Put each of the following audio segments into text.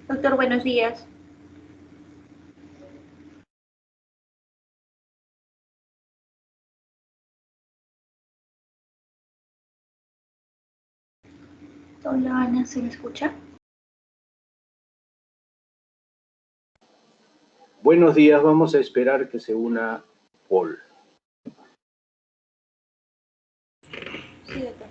Doctor, buenos días. Hola, Ana, ¿se me escucha? Buenos días, vamos a esperar que se una Paul. Sí, doctor.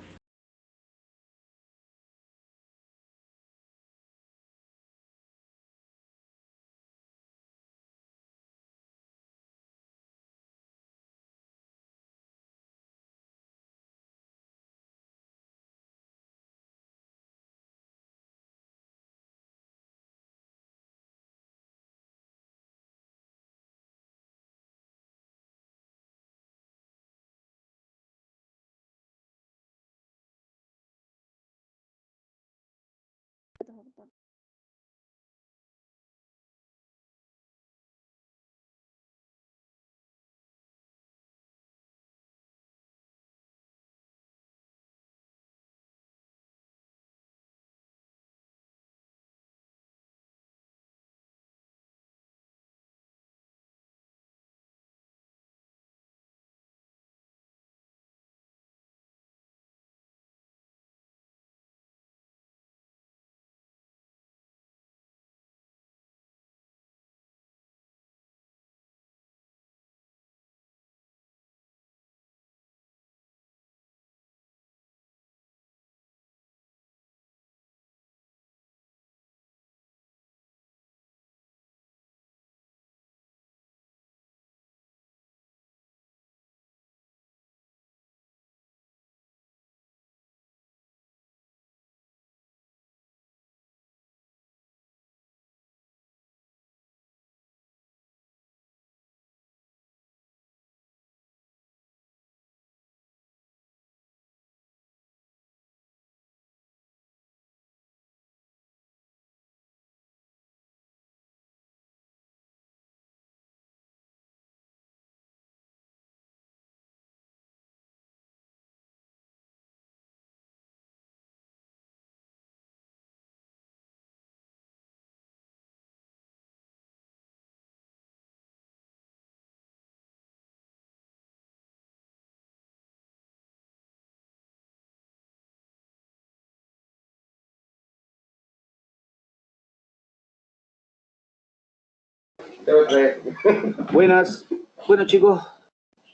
Buenas. Bueno, chicos,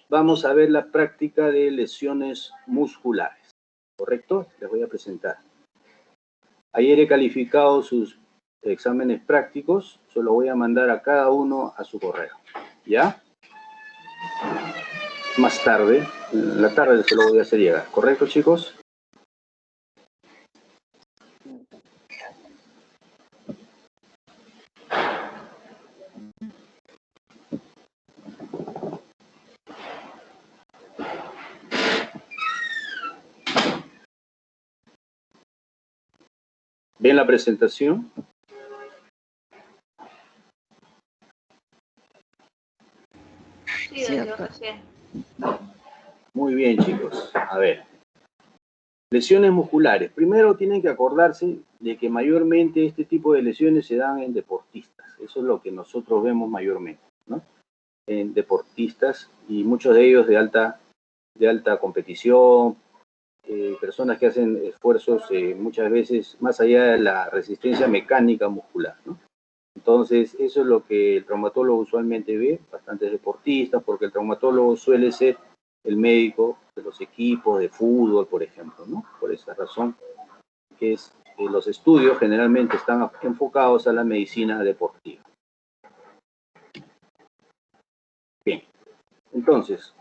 vamos a ver la práctica de lesiones musculares, ¿correcto? Les voy a presentar. Ayer he calificado sus exámenes prácticos, se lo voy a mandar a cada uno a su correo, ¿ya? Más tarde, en la tarde se lo voy a hacer llegar, ¿correcto, chicos? ¿Ven la presentación? Sí, doctor, recién. Muy bien, chicos. A ver. Lesiones musculares. Primero tienen que acordarse de que mayormente este tipo de lesiones se dan en deportistas. Eso es lo que nosotros vemos mayormente, ¿no? En deportistas y muchos de ellos de alta competición, personas que hacen esfuerzos muchas veces más allá de la resistencia mecánica muscular, ¿no? Entonces, eso es lo que el traumatólogo usualmente ve, bastantes deportistas, porque el traumatólogo suele ser el médico de los equipos de fútbol, por ejemplo, ¿no? Por esa razón que es los estudios generalmente están enfocados a la medicina deportiva. Bien, entonces,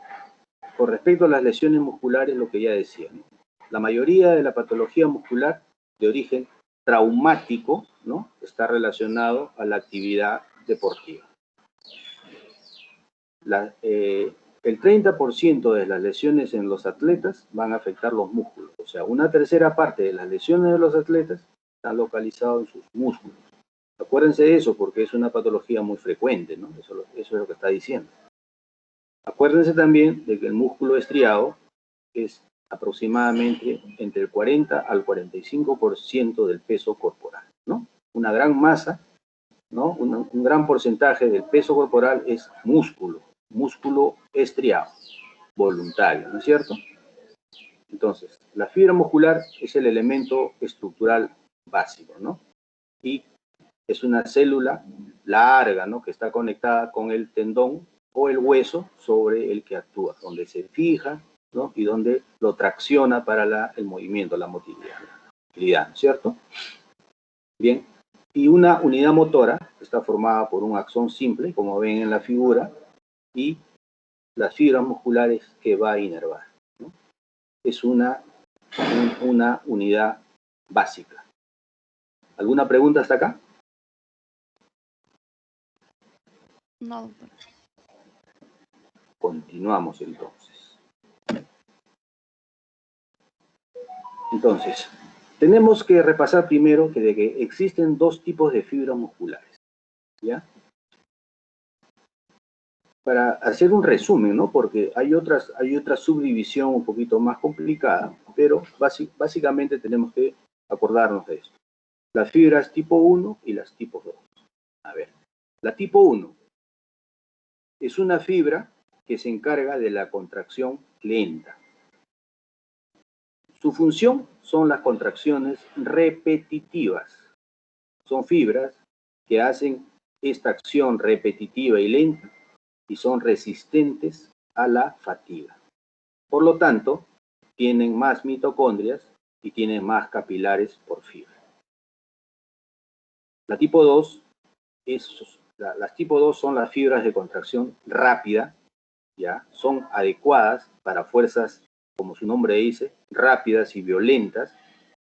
con respecto a las lesiones musculares, lo que ya decía, ¿no? La mayoría de la patología muscular de origen traumático, ¿no? Está relacionado a la actividad deportiva. El 30% de las lesiones en los atletas van a afectar los músculos. O sea, una tercera parte de las lesiones de los atletas están localizadas en sus músculos. Acuérdense de eso porque es una patología muy frecuente, ¿no? Eso es lo que está diciendo. Acuérdense también de que el músculo estriado es aproximadamente entre el 40 al 45% del peso corporal, ¿no? una gran masa, ¿no? Un gran porcentaje del peso corporal es músculo estriado, voluntario, ¿no es cierto? Entonces, la fibra muscular es el elemento estructural básico, ¿no? Y es una célula larga, ¿no? Que está conectada con el tendón o el hueso sobre el que actúa, donde se fija, ¿no? Y donde lo tracciona para el movimiento, la motilidad, ¿no es cierto? Bien, y una unidad motora está formada por un axón simple, como ven en la figura, y las fibras musculares que va a inervar, ¿no? Es una unidad básica. ¿Alguna pregunta hasta acá? No, doctor. Continuamos entonces. Entonces, tenemos que repasar primero que existen dos tipos de fibras musculares, ¿ya? Para hacer un resumen, ¿no? Porque hay otra subdivisión un poquito más complicada, pero básicamente tenemos que acordarnos de esto. Las fibras tipo 1 y las tipo 2. A ver, la tipo 1 es una fibra que se encarga de la contracción lenta. Su función son las contracciones repetitivas. Son fibras que hacen esta acción repetitiva y lenta y son resistentes a la fatiga. Por lo tanto, tienen más mitocondrias y tienen más capilares por fibra. La tipo 2 las tipo 2 son las fibras de contracción rápida, ¿ya? Son adecuadas para fuerzas, como su nombre dice, rápidas y violentas,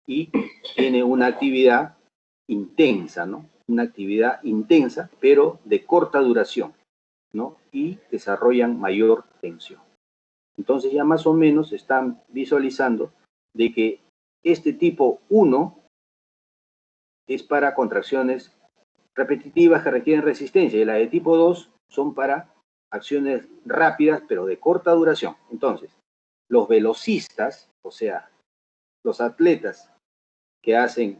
y tiene una actividad intensa, ¿no? Una actividad intensa, pero de corta duración, ¿no? Y desarrollan mayor tensión. Entonces ya más o menos están visualizando de que este tipo 1 es para contracciones repetitivas que requieren resistencia y la de tipo 2 son para acciones rápidas pero de corta duración. Entonces, los velocistas, o sea, los atletas que hacen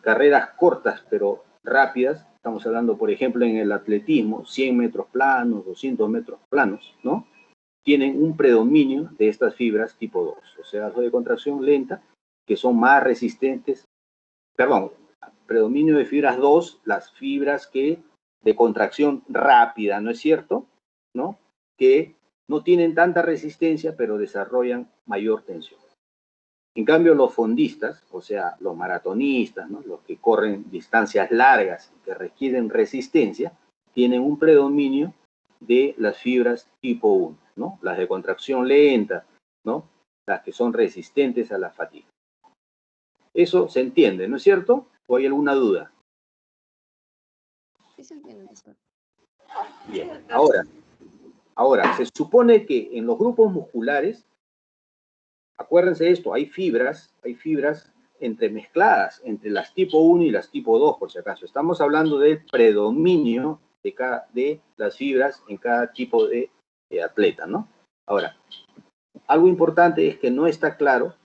carreras cortas pero rápidas, estamos hablando por ejemplo en el atletismo, 100 metros planos, 200 metros planos, ¿no? Tienen un predominio de estas fibras tipo 2, o sea, de contracción lenta, que son más resistentes, perdón, predominio de fibras 2, las fibras que de contracción rápida, ¿no es cierto? ¿No? Que no tienen tanta resistencia, pero desarrollan mayor tensión. En cambio, los fondistas, o sea, los maratonistas, ¿no? Los que corren distancias largas y que requieren resistencia, tienen un predominio de las fibras tipo 1, ¿no? Las de contracción lenta, ¿no? Las que son resistentes a la fatiga. Eso se entiende, ¿no es cierto? ¿O hay alguna duda? Sí se entiende, doctor. Bien, ahora, se supone que en los grupos musculares, acuérdense de esto, hay fibras entremezcladas entre las tipo 1 y las tipo 2, por si acaso. Estamos hablando del predominio de las fibras en cada tipo de atleta, ¿no? Ahora, algo importante es que no está claro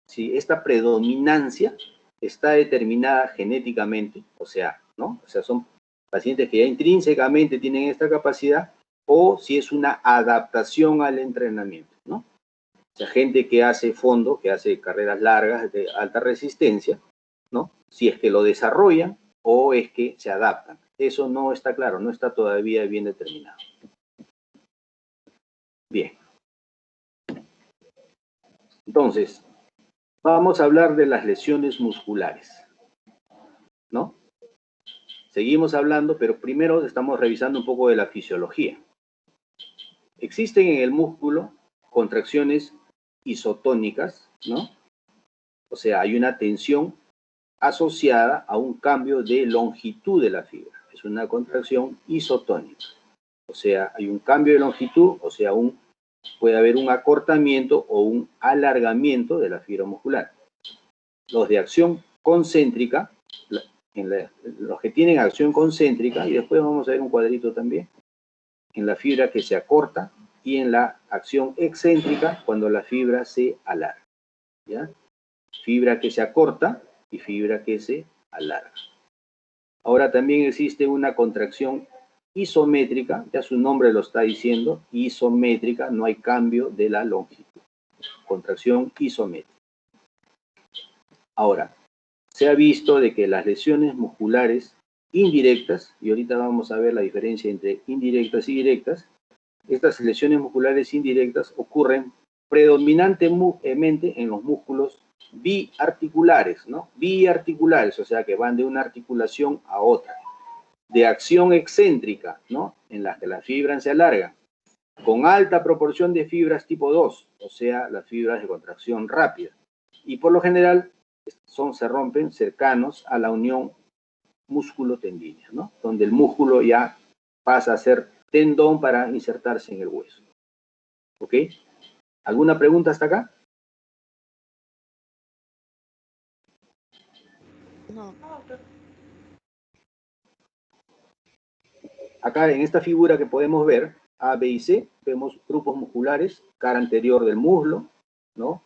si esta predominancia está determinada genéticamente, o sea, ¿no? O sea, son pacientes que ya intrínsecamente tienen esta capacidad, o si es una adaptación al entrenamiento, ¿no? O sea, gente que hace fondo, que hace carreras largas de alta resistencia, ¿no? Si es que lo desarrollan o es que se adaptan. Eso no está claro, no está todavía bien determinado. Bien. Entonces, vamos a hablar de las lesiones musculares, ¿no? Seguimos hablando, pero primero estamos revisando un poco de la fisiología. Existen en el músculo contracciones isotónicas, ¿no? O sea, hay una tensión asociada a un cambio de longitud de la fibra. Es una contracción isotónica. O sea, hay un cambio de longitud, o sea, puede haber un acortamiento o un alargamiento de la fibra muscular. Los de acción concéntrica, los que tienen acción concéntrica, y después vamos a ver un cuadrito también, en la fibra que se acorta y en la acción excéntrica cuando la fibra se alarga, ¿ya? Fibra que se acorta y fibra que se alarga. Ahora también existe una contracción isométrica, ya su nombre lo está diciendo, isométrica, no hay cambio de la longitud. Contracción isométrica. Ahora, se ha visto de que las lesiones musculares indirectas, y ahorita vamos a ver la diferencia entre indirectas y directas, estas lesiones musculares indirectas ocurren predominantemente en los músculos biarticulares, ¿no? Biarticulares, o sea que van de una articulación a otra. De acción excéntrica, ¿no? En las que las fibras se alargan, con alta proporción de fibras tipo 2, o sea, las fibras de contracción rápida. Y por lo general se rompen cercanos a la unión músculo-tendínea, ¿no? Donde el músculo ya pasa a ser tendón para insertarse en el hueso. ¿Ok? ¿Alguna pregunta hasta acá? No. Acá en esta figura que podemos ver, A, B y C, vemos grupos musculares, cara anterior del muslo, ¿no?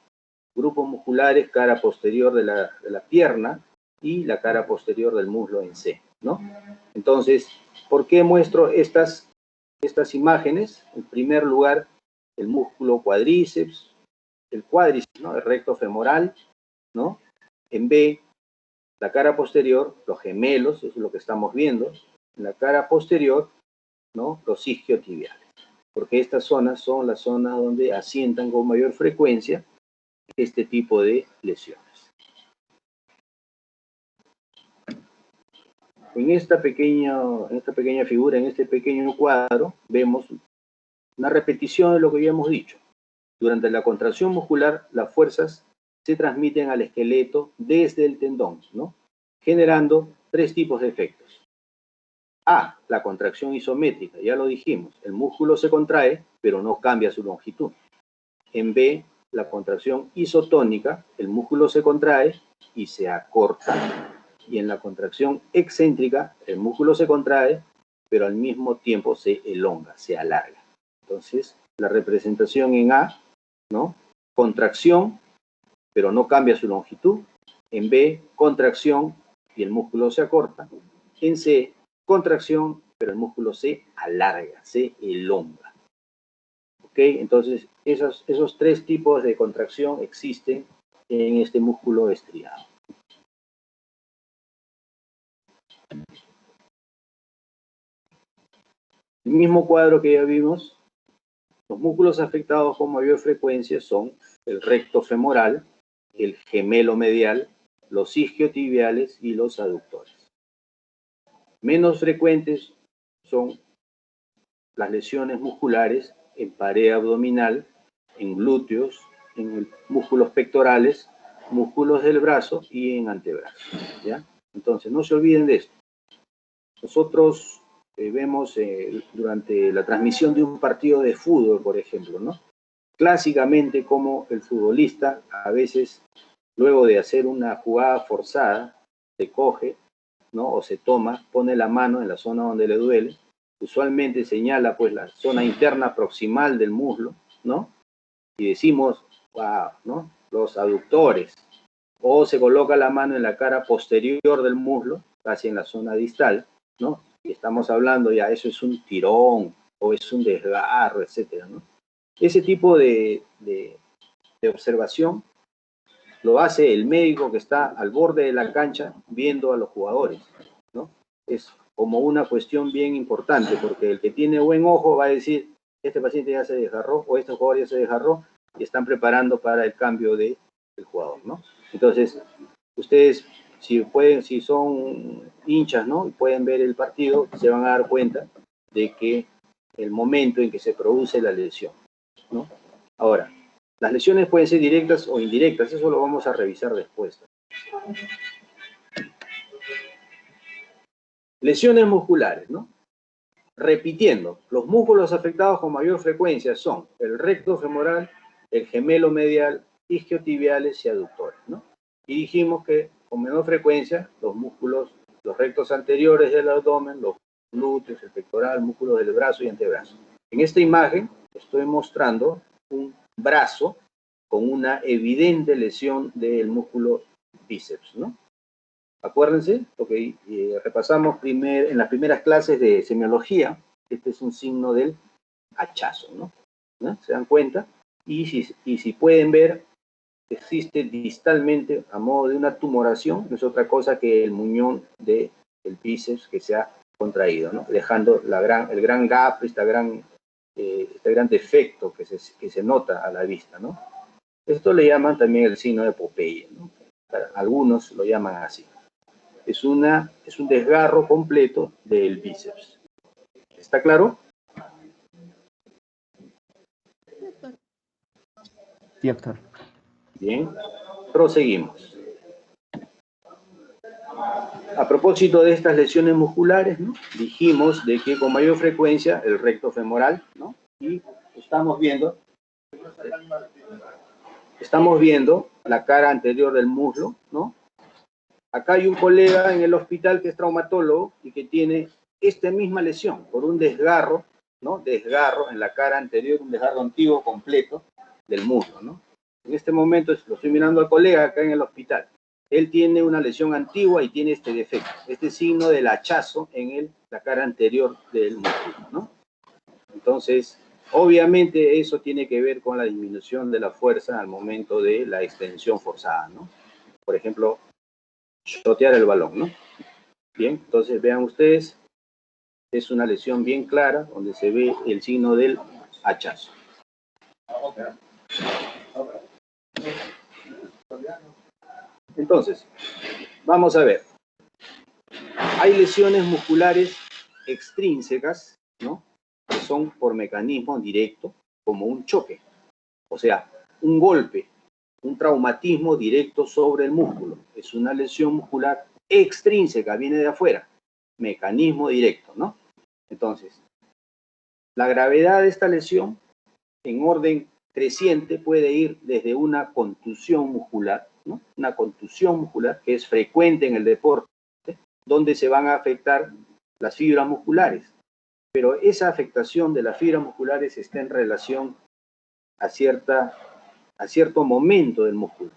Grupos musculares, cara posterior de la pierna y la cara posterior del muslo en C, ¿no? Entonces, ¿por qué muestro estas imágenes? En primer lugar, el músculo cuádriceps, ¿no? El recto femoral, ¿no? En B, la cara posterior, los gemelos, eso es lo que estamos viendo. En la cara posterior, ¿no? Los isquiotibiales. Porque estas zonas son las zonas donde asientan con mayor frecuencia este tipo de lesiones. En esta pequeña figura, en este pequeño cuadro, vemos una repetición de lo que habíamos dicho. Durante la contracción muscular, las fuerzas se transmiten al esqueleto desde el tendón, ¿no? Generando tres tipos de efectos. A, la contracción isométrica, ya lo dijimos, el músculo se contrae, pero no cambia su longitud. En B, la contracción isotónica, el músculo se contrae y se acorta. Y en la contracción excéntrica, el músculo se contrae, pero al mismo tiempo se elonga, se alarga. Entonces, la representación en A, ¿no? Contracción, pero no cambia su longitud. En B, contracción y el músculo se acorta. En C, contracción, pero el músculo se alarga, se elonga. ¿Ok? Entonces, esos tres tipos de contracción existen en este músculo estriado. El mismo cuadro que ya vimos, los músculos afectados con mayor frecuencia son el recto femoral, el gemelo medial, los isquiotibiales y los aductores. Menos frecuentes son las lesiones musculares en pared abdominal, en glúteos, en músculos pectorales, músculos del brazo y en antebrazo, ¿ya? Entonces, no se olviden de esto. Nosotros vemos durante la transmisión de un partido de fútbol, por ejemplo, ¿no? Clásicamente como el futbolista a veces, luego de hacer una jugada forzada, se coge, ¿no? O se toma, pone la mano en la zona donde le duele, usualmente señala pues la zona interna proximal del muslo, ¿no? Y decimos, wow, ¿no? Los aductores. O se coloca la mano en la cara posterior del muslo, casi en la zona distal, ¿no? Y estamos hablando ya, eso es un tirón, o es un desgarro, etcétera, ¿no? Ese tipo de observación lo hace el médico que está al borde de la cancha viendo a los jugadores, ¿no? Es como una cuestión bien importante, porque el que tiene buen ojo va a decir, este paciente ya se desgarró, o este jugador ya se desgarró, y están preparando para el cambio del jugador, ¿no? Entonces, ustedes, si pueden, si son hinchas, ¿no? Y pueden ver el partido, se van a dar cuenta de que el momento en que se produce la lesión, ¿no? Ahora, las lesiones pueden ser directas o indirectas, eso lo vamos a revisar después. Lesiones musculares, ¿no? Repitiendo, los músculos afectados con mayor frecuencia son el recto femoral, el gemelo medial, isquiotibiales y aductores, ¿no? Y dijimos que con menor frecuencia los músculos, los rectos anteriores del abdomen, los glúteos, el pectoral, músculos del brazo y antebrazo. En esta imagen estoy mostrando un brazo con una evidente lesión del músculo bíceps, ¿no? Acuérdense, lo que repasamos en las primeras clases de semiología, este es un signo del hachazo, ¿no? ¿No? ¿Se dan cuenta? Y si pueden ver, existe distalmente, a modo de una tumoración, no es otra cosa que el muñón del bíceps que se ha contraído, ¿no? Dejando el gran gap, este gran defecto que se nota a la vista, ¿no? Esto le llaman también el signo de Popeye, ¿no? Algunos lo llaman así. Es un desgarro completo del bíceps. ¿Está claro? Doctor. Sí, doctor. Bien, proseguimos. A propósito de estas lesiones musculares, ¿no? Dijimos de que con mayor frecuencia el recto femoral, ¿no? Y estamos viendo la cara anterior del muslo, ¿no? Acá hay un colega en el hospital que es traumatólogo y que tiene esta misma lesión por un desgarro, ¿no? Desgarro en la cara anterior, un desgarro antiguo completo del muslo, ¿no? En este momento lo estoy mirando al colega acá en el hospital. Él tiene una lesión antigua y tiene este defecto, este signo del hachazo en la cara anterior del músculo, ¿no? Entonces, obviamente eso tiene que ver con la disminución de la fuerza al momento de la extensión forzada, ¿no? Por ejemplo, shotear el balón, ¿no? Bien, entonces vean ustedes, es una lesión bien clara donde se ve el signo del hachazo. Entonces, vamos a ver. Hay lesiones musculares extrínsecas, ¿no? Que son por mecanismo directo, como un choque. O sea, un golpe, un traumatismo directo sobre el músculo. Es una lesión muscular extrínseca, viene de afuera. Mecanismo directo, ¿no? Entonces, la gravedad de esta lesión, en orden creciente, puede ir desde una contusión muscular, ¿no? Una contusión muscular que es frecuente en el deporte, donde se van a afectar las fibras musculares. Pero esa afectación de las fibras musculares está en relación a cierto momento del músculo.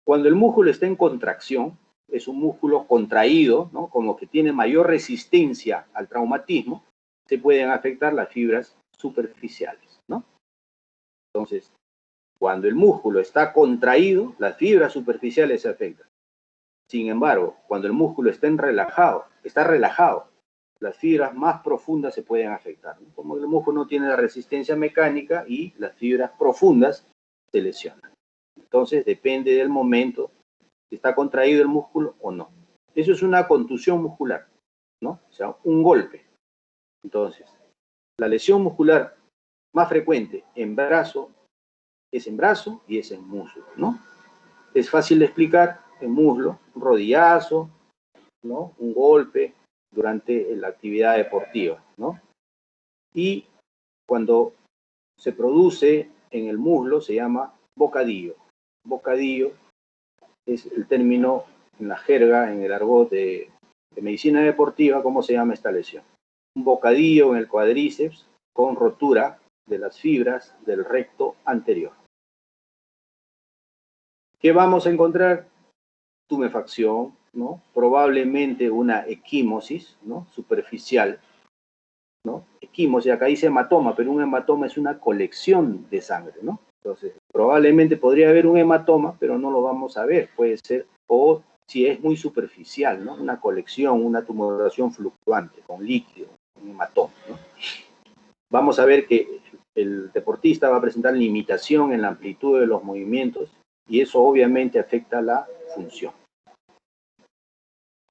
Cuando el músculo está en contracción, es un músculo contraído, ¿no? Como que tiene mayor resistencia al traumatismo, se pueden afectar las fibras superficiales, ¿no? Entonces, cuando el músculo está contraído, las fibras superficiales se afectan. Sin embargo, cuando el músculo está relajado, las fibras más profundas se pueden afectar, ¿no? Como el músculo no tiene la resistencia mecánica y las fibras profundas se lesionan. Entonces, depende del momento si está contraído el músculo o no. Eso es una contusión muscular, ¿no? O sea, un golpe. Entonces, la lesión muscular más frecuente en brazo es en brazo y es en muslo, ¿no? Es fácil de explicar en muslo, un rodillazo, ¿no? Un golpe durante la actividad deportiva, ¿no? Y cuando se produce en el muslo se llama bocadillo. Bocadillo es el término en la jerga, en el argot de medicina deportiva, ¿cómo se llama esta lesión? Un bocadillo en el cuádriceps con rotura de las fibras del recto anterior. ¿Qué vamos a encontrar? Tumefacción, ¿no? Probablemente una equimosis, ¿no? Superficial, ¿no? Equimosis, acá dice hematoma, pero un hematoma es una colección de sangre, ¿no? Entonces, probablemente podría haber un hematoma, pero no lo vamos a ver, puede ser, o si es muy superficial, ¿no? Una colección, una tumoración fluctuante con líquido, un hematoma, ¿no? Vamos a ver que el deportista va a presentar limitación en la amplitud de los movimientos y eso obviamente afecta la función.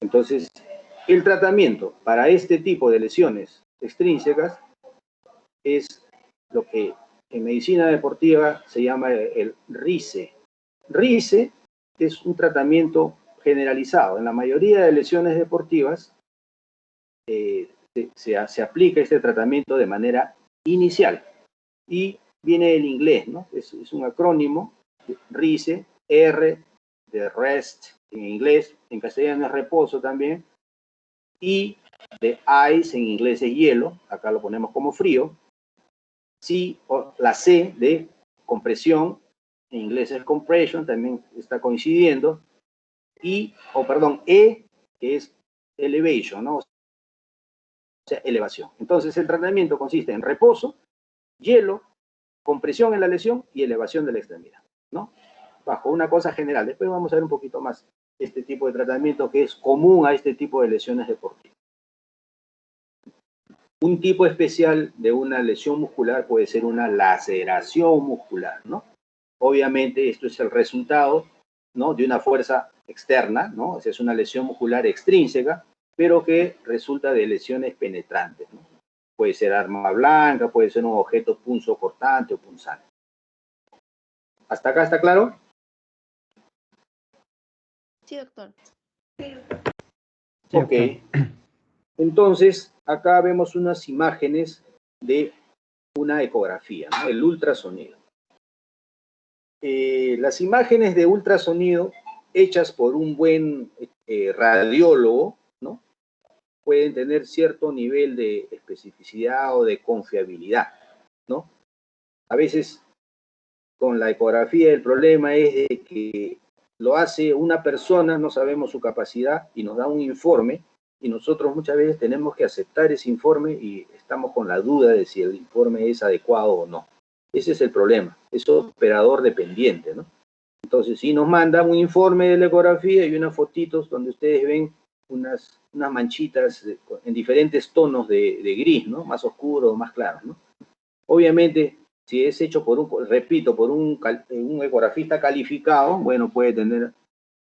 Entonces, el tratamiento para este tipo de lesiones extrínsecas es lo que en medicina deportiva se llama el RICE. RICE es un tratamiento generalizado. En la mayoría de lesiones deportivas se aplica este tratamiento de manera inicial. Y viene del inglés, ¿no? Es un acrónimo, RICE, R de rest en inglés, en castellano es reposo también, I de ice, en inglés es hielo, acá lo ponemos como frío, la C de compresión, en inglés es compression, también está coincidiendo, E, que es elevation, ¿no? O sea, elevación. Entonces, el tratamiento consiste en reposo, hielo, compresión en la lesión y elevación de la extremidad, ¿no? Bajo una cosa general. Después vamos a ver un poquito más este tipo de tratamiento que es común a este tipo de lesiones deportivas. Un tipo especial de una lesión muscular puede ser una laceración muscular, ¿no? Obviamente esto es el resultado, ¿no?, de una fuerza externa, ¿no? O sea, es una lesión muscular extrínseca, pero que resulta de lesiones penetrantes, ¿no? Puede ser arma blanca, puede ser un objeto punzocortante o punzante. ¿Hasta acá está claro? Sí, doctor. Sí, Ok. doctor. Entonces, acá vemos unas imágenes de una ecografía, ¿no? El ultrasonido. Las imágenes de ultrasonido hechas por un buen radiólogo, ¿no?, pueden tener cierto nivel de especificidad o de confiabilidad, ¿no? A veces con la ecografía el problema es de que lo hace una persona, no sabemos su capacidad y nos da un informe y nosotros muchas veces tenemos que aceptar ese informe y estamos con la duda de si el informe es adecuado o no. Ese es el problema, es operador dependiente, ¿no? Entonces, si nos mandan un informe de la ecografía y unas fotitos donde ustedes ven unas manchitas en diferentes tonos de gris, ¿no? Más oscuros o más claros, ¿no? Obviamente, si es hecho por un ecografista calificado, bueno, puede tener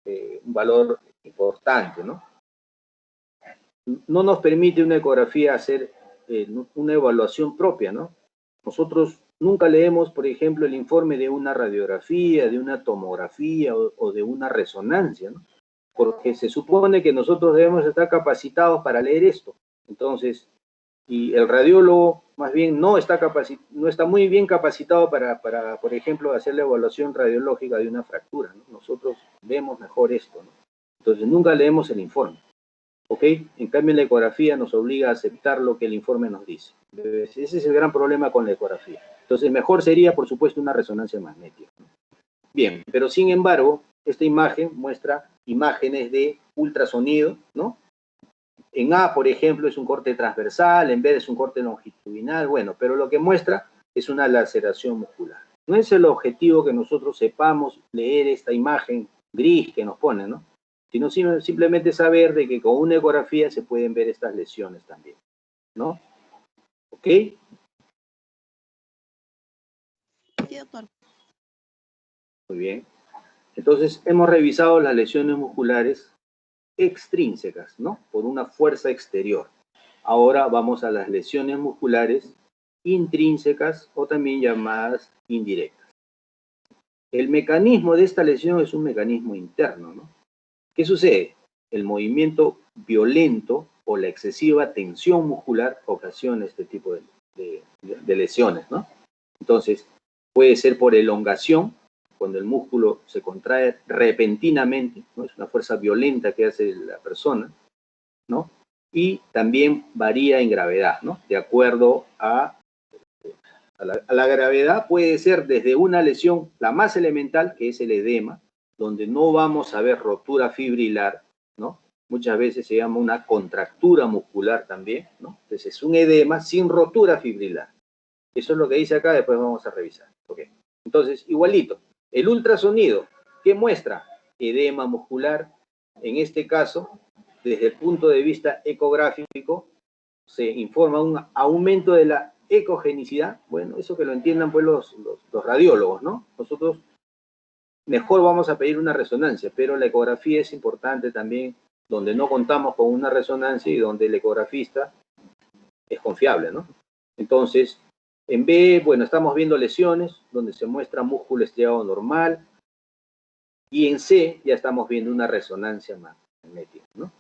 un valor importante, ¿no? No nos permite una ecografía hacer una evaluación propia, ¿no? Nosotros nunca leemos, por ejemplo, el informe de una radiografía, de una tomografía o de una resonancia, ¿no? Porque se supone que nosotros debemos estar capacitados para leer esto. Entonces, y el radiólogo más bien no está muy bien capacitado para, por ejemplo, hacer la evaluación radiológica de una fractura, ¿no? Nosotros vemos mejor esto, ¿no? Entonces, nunca leemos el informe. ¿Ok? En cambio, la ecografía nos obliga a aceptar lo que el informe nos dice. Ese es el gran problema con la ecografía. Entonces, mejor sería, por supuesto, una resonancia magnética. Bien, pero sin embargo, esta imagen muestra imágenes de ultrasonido, ¿no? En A, por ejemplo, es un corte transversal, en B es un corte longitudinal, bueno, pero lo que muestra es una laceración muscular. No es el objetivo que nosotros sepamos leer esta imagen gris que nos ponen, ¿no? Sino simplemente saber de que con una ecografía se pueden ver estas lesiones también, ¿no? ¿Ok? Sí, doctor. Muy bien. Entonces, hemos revisado las lesiones musculares extrínsecas, ¿no? Por una fuerza exterior. Ahora vamos a las lesiones musculares intrínsecas o también llamadas indirectas. El mecanismo de esta lesión es un mecanismo interno, ¿no? ¿Qué sucede? El movimiento violento o la excesiva tensión muscular ocasiona este tipo de lesiones, ¿no? Entonces, puede ser por elongación, cuando el músculo se contrae repentinamente, ¿no? Es una fuerza violenta que hace la persona, ¿no? Y también varía en gravedad, ¿no? De acuerdo a la gravedad, puede ser desde una lesión, la más elemental, que es el edema, donde no vamos a ver rotura fibrilar, ¿no? Muchas veces se llama una contractura muscular también, ¿no? Entonces es un edema sin rotura fibrilar. Eso es lo que dice acá, después vamos a revisar. ¿Okay? Entonces, igualito, el ultrasonido, ¿qué muestra? Edema muscular, en este caso, desde el punto de vista ecográfico, se informa un aumento de la ecogenicidad. Bueno, eso que lo entiendan pues los radiólogos, ¿no? Nosotros mejor vamos a pedir una resonancia, pero la ecografía es importante también, donde no contamos con una resonancia y donde el ecografista es confiable, ¿no? Entonces, en B, bueno, estamos viendo lesiones donde se muestra músculo estriado normal, y en C ya estamos viendo una resonancia magnética, ¿no?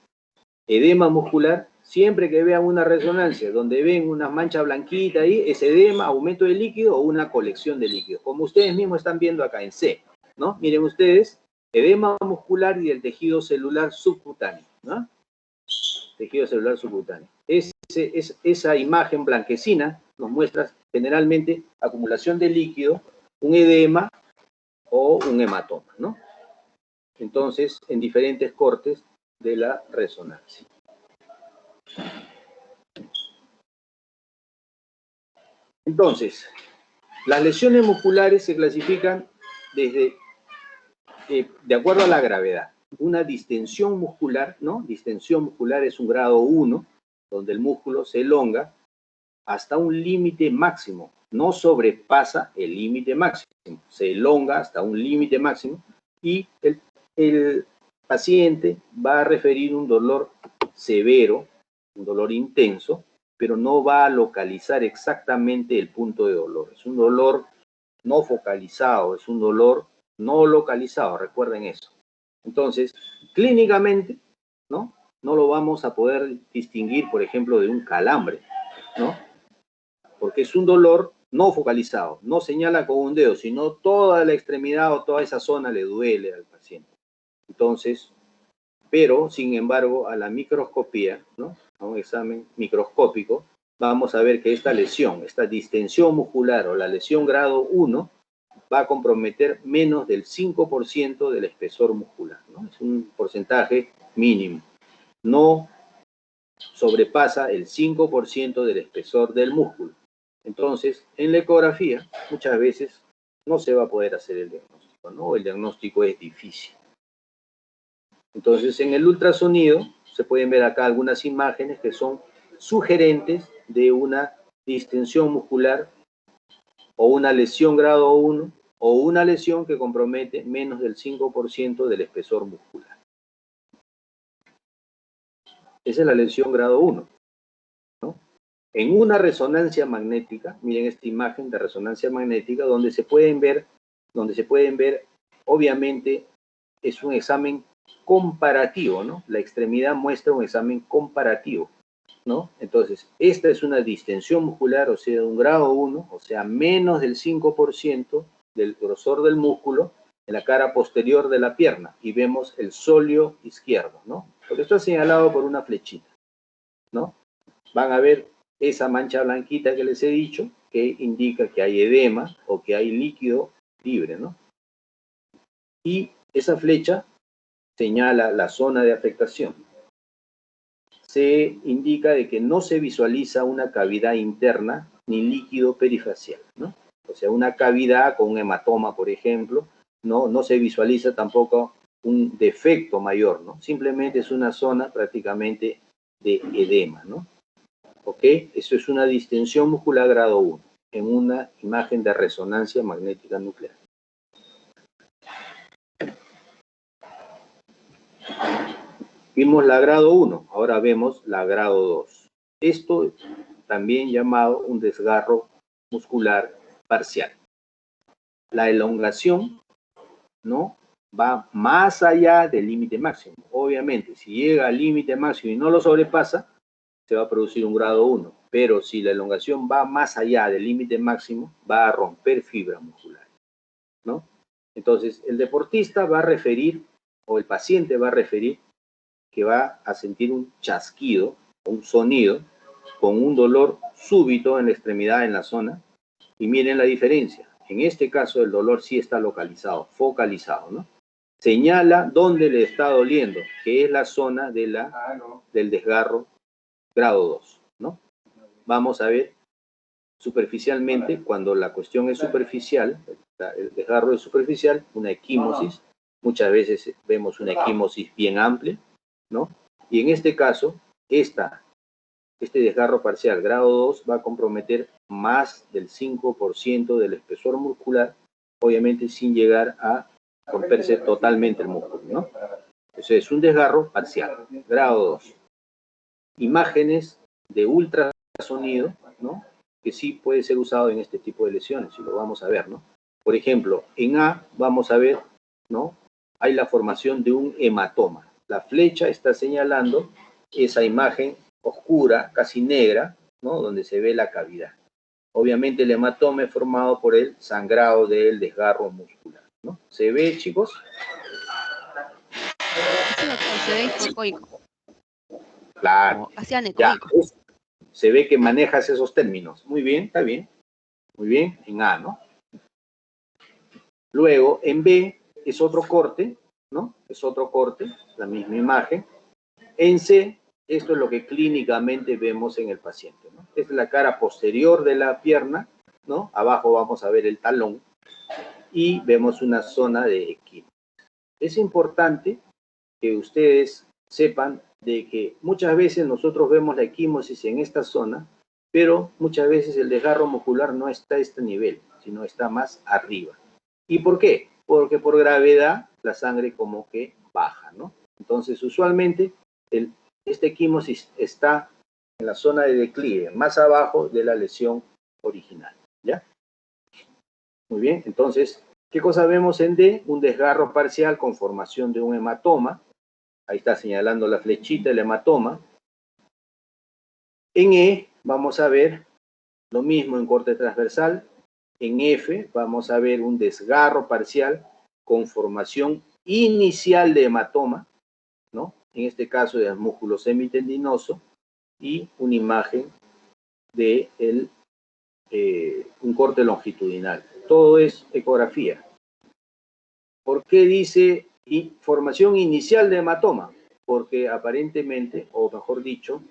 Edema muscular, siempre que vean una resonancia donde ven una mancha blanquita ahí, es edema, aumento de líquido o una colección de líquido, como ustedes mismos están viendo acá en C, ¿no? Miren ustedes, edema muscular y el tejido celular subcutáneo, ¿no? Tejido celular subcutáneo. Esa imagen blanquecina nos muestra generalmente acumulación de líquido, un edema o un hematoma, ¿no? entonces en diferentes cortes de la resonancia. Entonces, las lesiones musculares se clasifican de acuerdo a la gravedad. Una distensión muscular, ¿no? Distensión muscular es un grado 1, donde el músculo se elonga hasta un límite máximo. No sobrepasa el límite máximo, se elonga hasta un límite máximo y el paciente va a referir un dolor severo, un dolor intenso, pero no va a localizar exactamente el punto de dolor. Es un dolor no focalizado, es un dolor no localizado, recuerden eso. Entonces, clínicamente, ¿no? No lo vamos a poder distinguir, por ejemplo, de un calambre, ¿no? Porque es un dolor no focalizado, no señala con un dedo, sino toda la extremidad o toda esa zona le duele al paciente. Entonces, pero, sin embargo, a la microscopía, ¿no? A un examen microscópico, vamos a ver que esta lesión, esta distensión muscular o la lesión grado 1, va a comprometer menos del 5% del espesor muscular, ¿no? Es un porcentaje mínimo. No sobrepasa el 5% del espesor del músculo. Entonces, en la ecografía, muchas veces no se va a poder hacer el diagnóstico, ¿no? El diagnóstico es difícil. Entonces, en el ultrasonido, se pueden ver acá algunas imágenes que son sugerentes de una distensión muscular o una lesión grado 1 o una lesión que compromete menos del 5% del espesor muscular. Esa es la lesión grado 1, ¿no? En una resonancia magnética, miren esta imagen de resonancia magnética, donde se pueden ver, obviamente, es un examen comparativo, ¿no? La extremidad muestra un examen comparativo, ¿no? Entonces, esta es una distensión muscular, o sea, de un grado 1, o sea, menos del 5% del grosor del músculo en la cara posterior de la pierna, y vemos el sóleo izquierdo, ¿no? Porque esto está señalado por una flechita, ¿no? Van a ver esa mancha blanquita que les he dicho, que indica que hay edema o que hay líquido libre, ¿no? Y esa flecha señala la zona de afectación. Se indica de que no se visualiza una cavidad interna ni líquido perifacial, ¿no? O sea, una cavidad con un hematoma, por ejemplo, no se visualiza tampoco un defecto mayor, ¿no? Simplemente es una zona prácticamente de edema, ¿no? ¿Ok? Eso es una distensión muscular grado 1 en una imagen de resonancia magnética nuclear. Vimos la grado 1, ahora vemos la grado 2. Esto también llamado un desgarro muscular parcial. La elongación, ¿no? Va más allá del límite máximo. Obviamente, si llega al límite máximo y no lo sobrepasa, se va a producir un grado 1. Pero si la elongación va más allá del límite máximo, va a romper fibras musculares, ¿no? Entonces, el deportista va a referir, o el paciente va a referir, que va a sentir un chasquido, un sonido, con un dolor súbito en la extremidad, en la zona. Y miren la diferencia. En este caso, el dolor sí está localizado, focalizado, ¿no? Señala dónde le está doliendo, que es la zona de del desgarro grado 2, ¿no? Vamos a ver superficialmente, cuando la cuestión es superficial, el desgarro es superficial, una equimosis. Muchas veces vemos una equimosis bien amplia, ¿no? Y en este caso, este desgarro parcial grado 2 va a comprometer más del 5% del espesor muscular, obviamente sin llegar a romperse totalmente el músculo, ¿no? Eso es un desgarro parcial, grado 2. Imágenes de ultrasonido, ¿no? Que sí puede ser usado en este tipo de lesiones, y lo vamos a ver, ¿no? Por ejemplo, en A vamos a ver, ¿no? Hay la formación de un hematoma. La flecha está señalando esa imagen oscura, casi negra, ¿no? Donde se ve la cavidad. Obviamente el hematoma es formado por el sangrado del desgarro muscular, ¿no? ¿Se ve, chicos? Sí, doctor, se ve hipoecoico. Claro. O casi anecoico. Ya, se ve que manejas esos términos. Muy bien, está bien. Muy bien, en A, ¿no? Luego, en B es otro corte, ¿no? Es otro corte, la misma imagen. En C, esto es lo que clínicamente vemos en el paciente, ¿no? Esta es la cara posterior de la pierna, ¿no? Abajo vamos a ver el talón y vemos una zona de equimosis. Es importante que ustedes sepan de que muchas veces nosotros vemos la equimosis en esta zona, pero muchas veces el desgarro muscular no está a este nivel, sino está más arriba. ¿Y por qué? Porque por gravedad la sangre como que baja, ¿no? Entonces, usualmente, esta equimosis está en la zona de declive, más abajo de la lesión original, ¿ya? Muy bien, entonces, ¿qué cosa vemos en D? Un desgarro parcial con formación de un hematoma. Ahí está señalando la flechita, el hematoma. En E vamos a ver lo mismo en corte transversal. En F vamos a ver un desgarro parcial con formación inicial de hematoma, ¿no? En este caso del músculo semitendinoso, y una imagen de un corte longitudinal. Todo es ecografía. ¿Por qué dice formación inicial de hematoma? Porque aparentemente, o mejor dicho,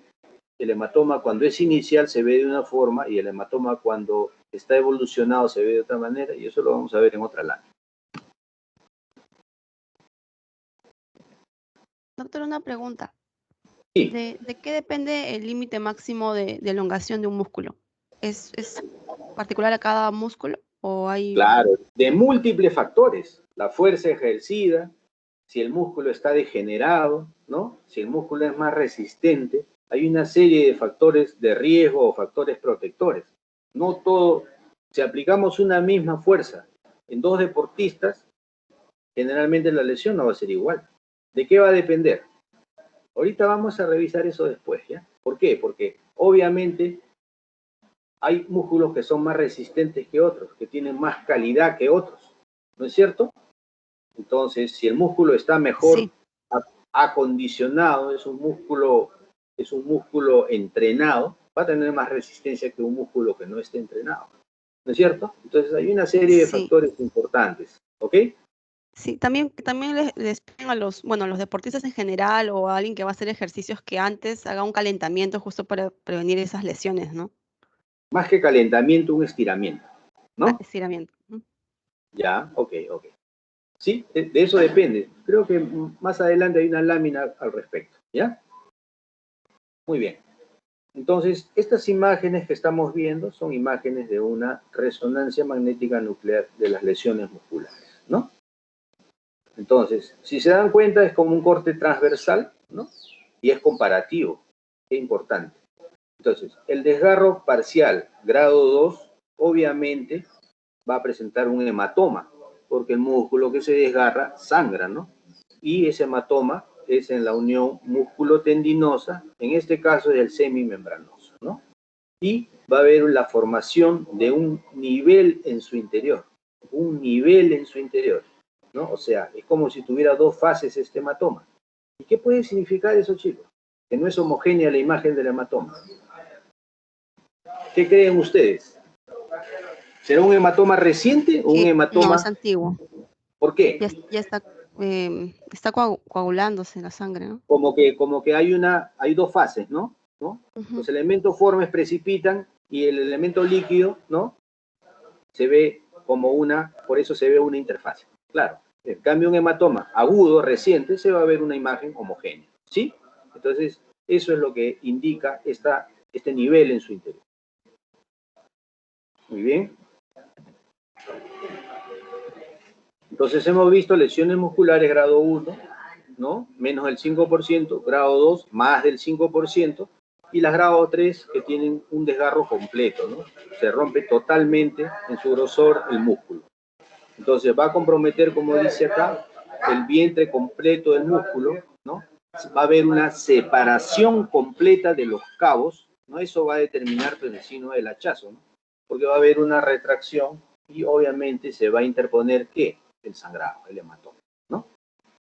el hematoma cuando es inicial se ve de una forma y el hematoma cuando está evolucionado se ve de otra manera, y eso lo vamos a ver en otra lámina. Doctor, una pregunta. Sí. ¿De qué depende el límite máximo de elongación de un músculo? ¿Es particular a cada músculo o hay...? Claro, de múltiples factores. La fuerza ejercida, si el músculo está degenerado, ¿no? Si el músculo es más resistente, hay una serie de factores de riesgo o factores protectores. No todo, si aplicamos una misma fuerza en dos deportistas, generalmente la lesión no va a ser igual. ¿De qué va a depender? Ahorita vamos a revisar eso después, ¿ya? ¿Por qué? Porque obviamente hay músculos que son más resistentes que otros, que tienen más calidad que otros, ¿no es cierto? Entonces, si el músculo está mejor Sí. acondicionado, es un músculo entrenado, va a tener más resistencia que un músculo que no esté entrenado, ¿no es cierto? Entonces, hay una serie de Sí. factores importantes, ¿ok? Sí, también les piden a los deportistas en general o a alguien que va a hacer ejercicios que antes haga un calentamiento justo para prevenir esas lesiones, ¿no? Más que calentamiento, un estiramiento, ¿no? Estiramiento. Ya, ok. Sí, de eso depende. Creo que más adelante hay una lámina al respecto, ¿ya? Muy bien. Entonces, estas imágenes que estamos viendo son imágenes de una resonancia magnética nuclear de las lesiones musculares, ¿no? Entonces, si se dan cuenta, es como un corte transversal, ¿no? Y es comparativo. Qué importante. Entonces, el desgarro parcial grado 2, obviamente, va a presentar un hematoma, porque el músculo que se desgarra sangra, ¿no? Y ese hematoma es en la unión músculo-tendinosa, en este caso es el semimembranoso, ¿no? Y va a haber la formación de un nivel en su interior, ¿no? O sea, es como si tuviera dos fases este hematoma. ¿Y qué puede significar eso, chicos? Que no es homogénea la imagen del hematoma. ¿Qué creen ustedes? ¿Será un hematoma reciente o un No, hematoma? es antiguo. ¿Por qué? Ya está coagulándose la sangre, ¿no? Como que hay dos fases, ¿no? Los elementos formes precipitan y el elemento líquido, ¿no? Se ve como por eso se ve una interfase. Claro, en cambio un hematoma agudo, reciente, se va a ver una imagen homogénea, ¿sí? Entonces, eso es lo que indica este nivel en su interior. Muy bien. Entonces hemos visto lesiones musculares grado 1, ¿no? Menos del 5%, grado 2, más del 5%, y las grado 3 que tienen un desgarro completo, ¿no? Se rompe totalmente en su grosor el músculo. Entonces va a comprometer, como dice acá, el vientre completo del músculo, ¿no? Va a haber una separación completa de los cabos, ¿no? Eso va a determinar pues, el signo del hachazo, ¿no? Porque va a haber una retracción y obviamente se va a interponer, ¿qué? El sangrado, el hematoma, ¿no?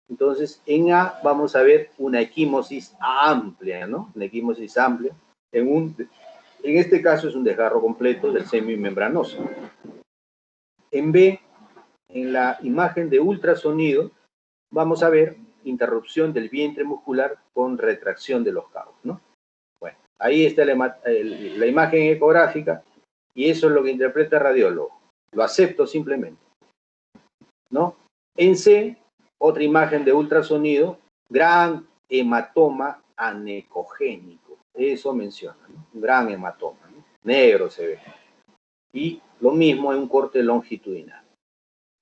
Entonces, en A vamos a ver una equimosis amplia, ¿no? Una equimosis amplia. En este caso es un desgarro completo del semimembranoso. En B, en la imagen de ultrasonido, vamos a ver interrupción del vientre muscular con retracción de los cabos, ¿no? Bueno, ahí está la imagen ecográfica y eso es lo que interpreta el radiólogo. Lo acepto simplemente, ¿no? En C, otra imagen de ultrasonido, gran hematoma anecogénico. Eso menciona, ¿no? Un gran hematoma, ¿no? Negro se ve. Y lo mismo en un corte longitudinal.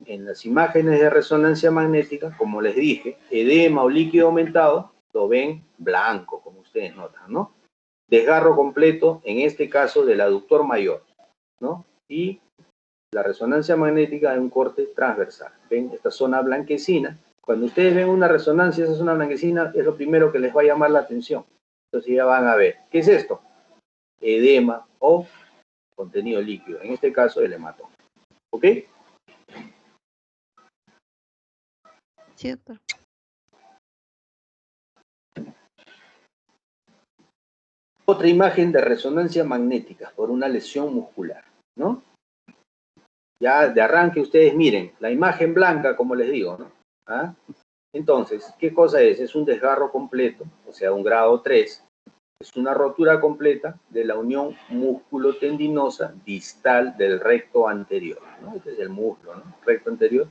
En las imágenes de resonancia magnética, como les dije, edema o líquido aumentado, lo ven blanco, como ustedes notan, ¿no? Desgarro completo, en este caso del aductor mayor, ¿no? Y la resonancia magnética en un corte transversal. ¿Ven? Esta zona blanquecina. Cuando ustedes ven una resonancia, esa zona blanquecina es lo primero que les va a llamar la atención. Entonces ya van a ver, ¿qué es esto? Edema o contenido líquido, en este caso el hematoma. ¿Ok? Sí, doctor. Otra imagen de resonancia magnética por una lesión muscular, ¿no? Ya de arranque ustedes miren, la imagen blanca, como les digo, ¿no? ¿Ah? Entonces, ¿qué cosa es? Es un desgarro completo, o sea, un grado 3. Es una rotura completa de la unión músculo-tendinosa distal del recto anterior, ¿no? Este es el muslo, ¿no? Recto anterior.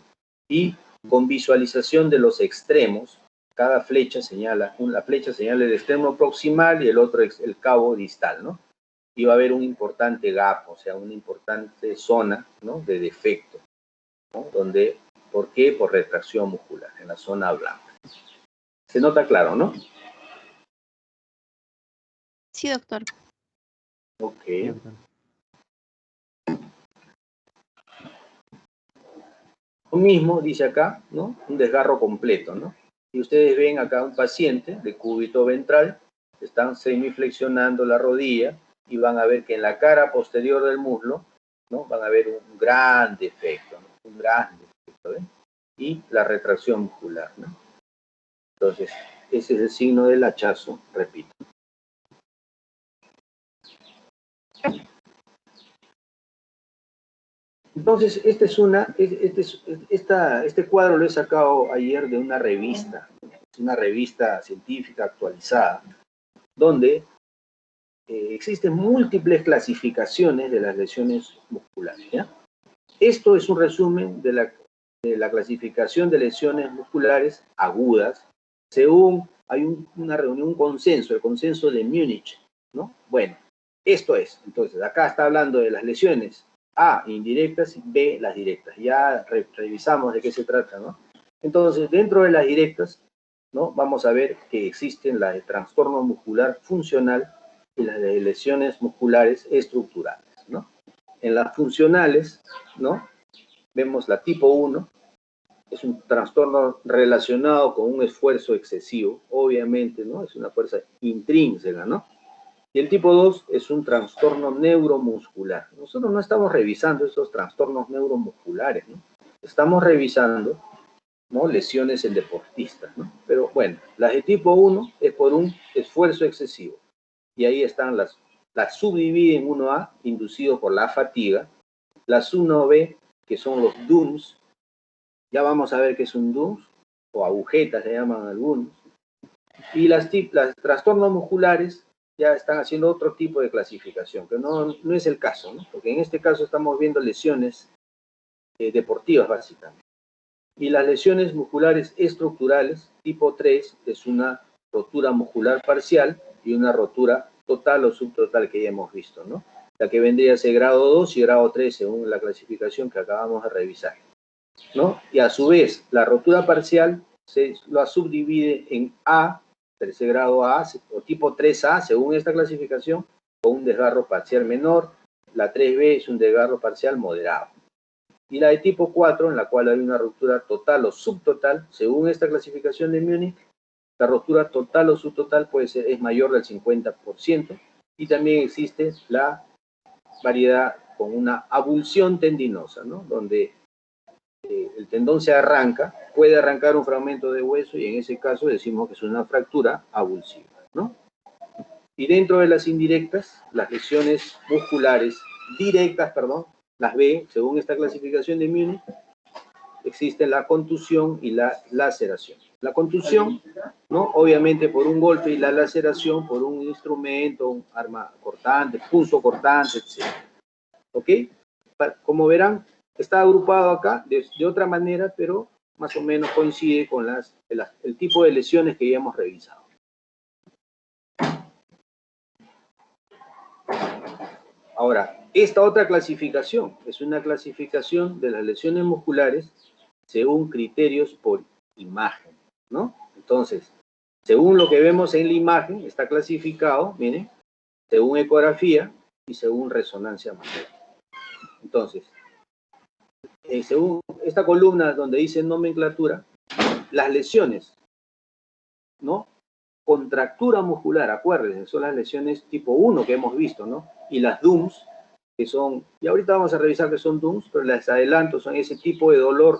Y con visualización de los extremos, cada flecha señala, la flecha señala el extremo proximal y el otro es el cabo distal, ¿no? Y va a haber un importante gap, o sea, una importante zona, ¿no? De defecto, ¿no? Donde, ¿por qué? Por retracción muscular, en la zona blanca. Se nota claro, ¿no? Sí, doctor. Ok. Sí, doctor. Lo mismo dice acá, ¿no? Un desgarro completo, ¿no? Y ustedes ven acá un paciente de cúbito ventral, están semiflexionando la rodilla y van a ver que en la cara posterior del muslo, ¿no? Van a ver un gran defecto, ¿no? Un gran defecto, ¿ven? Y la retracción muscular, ¿no? Entonces, ese es el signo del hachazo, repito. Entonces, este cuadro lo he sacado ayer de una revista científica actualizada, donde existen múltiples clasificaciones de las lesiones musculares, ¿ya? Esto es un resumen de la clasificación de lesiones musculares agudas, según hay una reunión, un consenso, el consenso de Múnich, ¿no? Bueno, esto es, entonces, acá está hablando de las lesiones A, indirectas, y B, las directas. Ya revisamos de qué se trata, ¿no? Entonces, dentro de las directas, ¿no? Vamos a ver que existen las de trastorno muscular funcional y las de lesiones musculares estructurales, ¿no? En las funcionales, ¿no? Vemos la tipo 1, es un trastorno relacionado con un esfuerzo excesivo, obviamente, ¿no? Es una fuerza intrínseca, ¿no? Y el tipo 2 es un trastorno neuromuscular. Nosotros no estamos revisando esos trastornos neuromusculares, ¿no? Estamos revisando, ¿no? Lesiones en deportistas, ¿no? Pero bueno, las de tipo 1 es por un esfuerzo excesivo. Y ahí están las subdivide en 1A, inducido por la fatiga, las 1B, que son los DUNS. Ya vamos a ver qué es un DUNS, o agujetas se llaman algunos. Y las trastornos musculares ya están haciendo otro tipo de clasificación, que no es el caso, ¿no? Porque en este caso estamos viendo lesiones deportivas básicamente. Y las lesiones musculares estructurales, tipo 3, es una rotura muscular parcial y una rotura total o subtotal que ya hemos visto, ¿no? La que vendría a ser grado 2 y grado 3 según la clasificación que acabamos de revisar, ¿no? Y a su vez, la rotura parcial se la subdivide en A, tercer grado A, o tipo 3A, según esta clasificación, con un desgarro parcial menor. La 3B es un desgarro parcial moderado. Y la de tipo 4, en la cual hay una ruptura total o subtotal, según esta clasificación de Múnich, la ruptura total o subtotal es mayor del 50%, y también existe la variedad con una avulsión tendinosa, ¿no? Donde el tendón se arranca, puede arrancar un fragmento de hueso y en ese caso decimos que es una fractura avulsiva, ¿no? Y dentro de las indirectas, las lesiones musculares directas, las B, según esta clasificación de Múnich, existen la contusión y la laceración. La contusión, ¿no? Obviamente por un golpe, y la laceración por un instrumento, un arma cortante, punzo cortante, etc. ¿Ok? Como verán, está agrupado acá de otra manera, pero más o menos coincide con el tipo de lesiones que ya hemos revisado. Ahora, esta otra clasificación es una clasificación de las lesiones musculares según criterios por imagen, ¿no? Entonces, según lo que vemos en la imagen, está clasificado, miren, según ecografía y según resonancia magnética. Entonces, según esta columna donde dice nomenclatura, las lesiones, ¿no? Contractura muscular, acuérdense, son las lesiones tipo 1 que hemos visto, ¿no? Y las DUMS, que son, y ahorita vamos a revisar que son DUMS, pero les adelanto, son ese tipo de dolor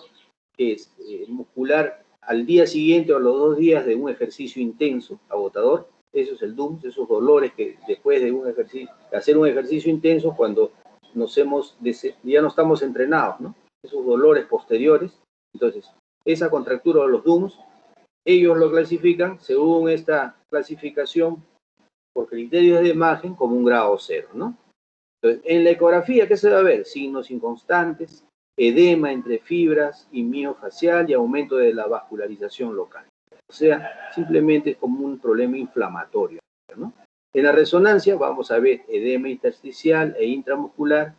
que es muscular al día siguiente o a los 2 días de un ejercicio intenso, agotador. Eso es el DUMS, esos dolores que después de un ejercicio, de hacer un ejercicio intenso, cuando ya no estamos entrenados, ¿no? Esos dolores posteriores. Entonces, esa contractura de los DUMS, ellos lo clasifican, según esta clasificación, por criterios de imagen, como un grado 0, ¿no? Entonces, en la ecografía, ¿qué se va a ver? Signos inconstantes, edema entre fibras y miofacial y aumento de la vascularización local. O sea, simplemente es como un problema inflamatorio, ¿no? En la resonancia vamos a ver edema intersticial e intramuscular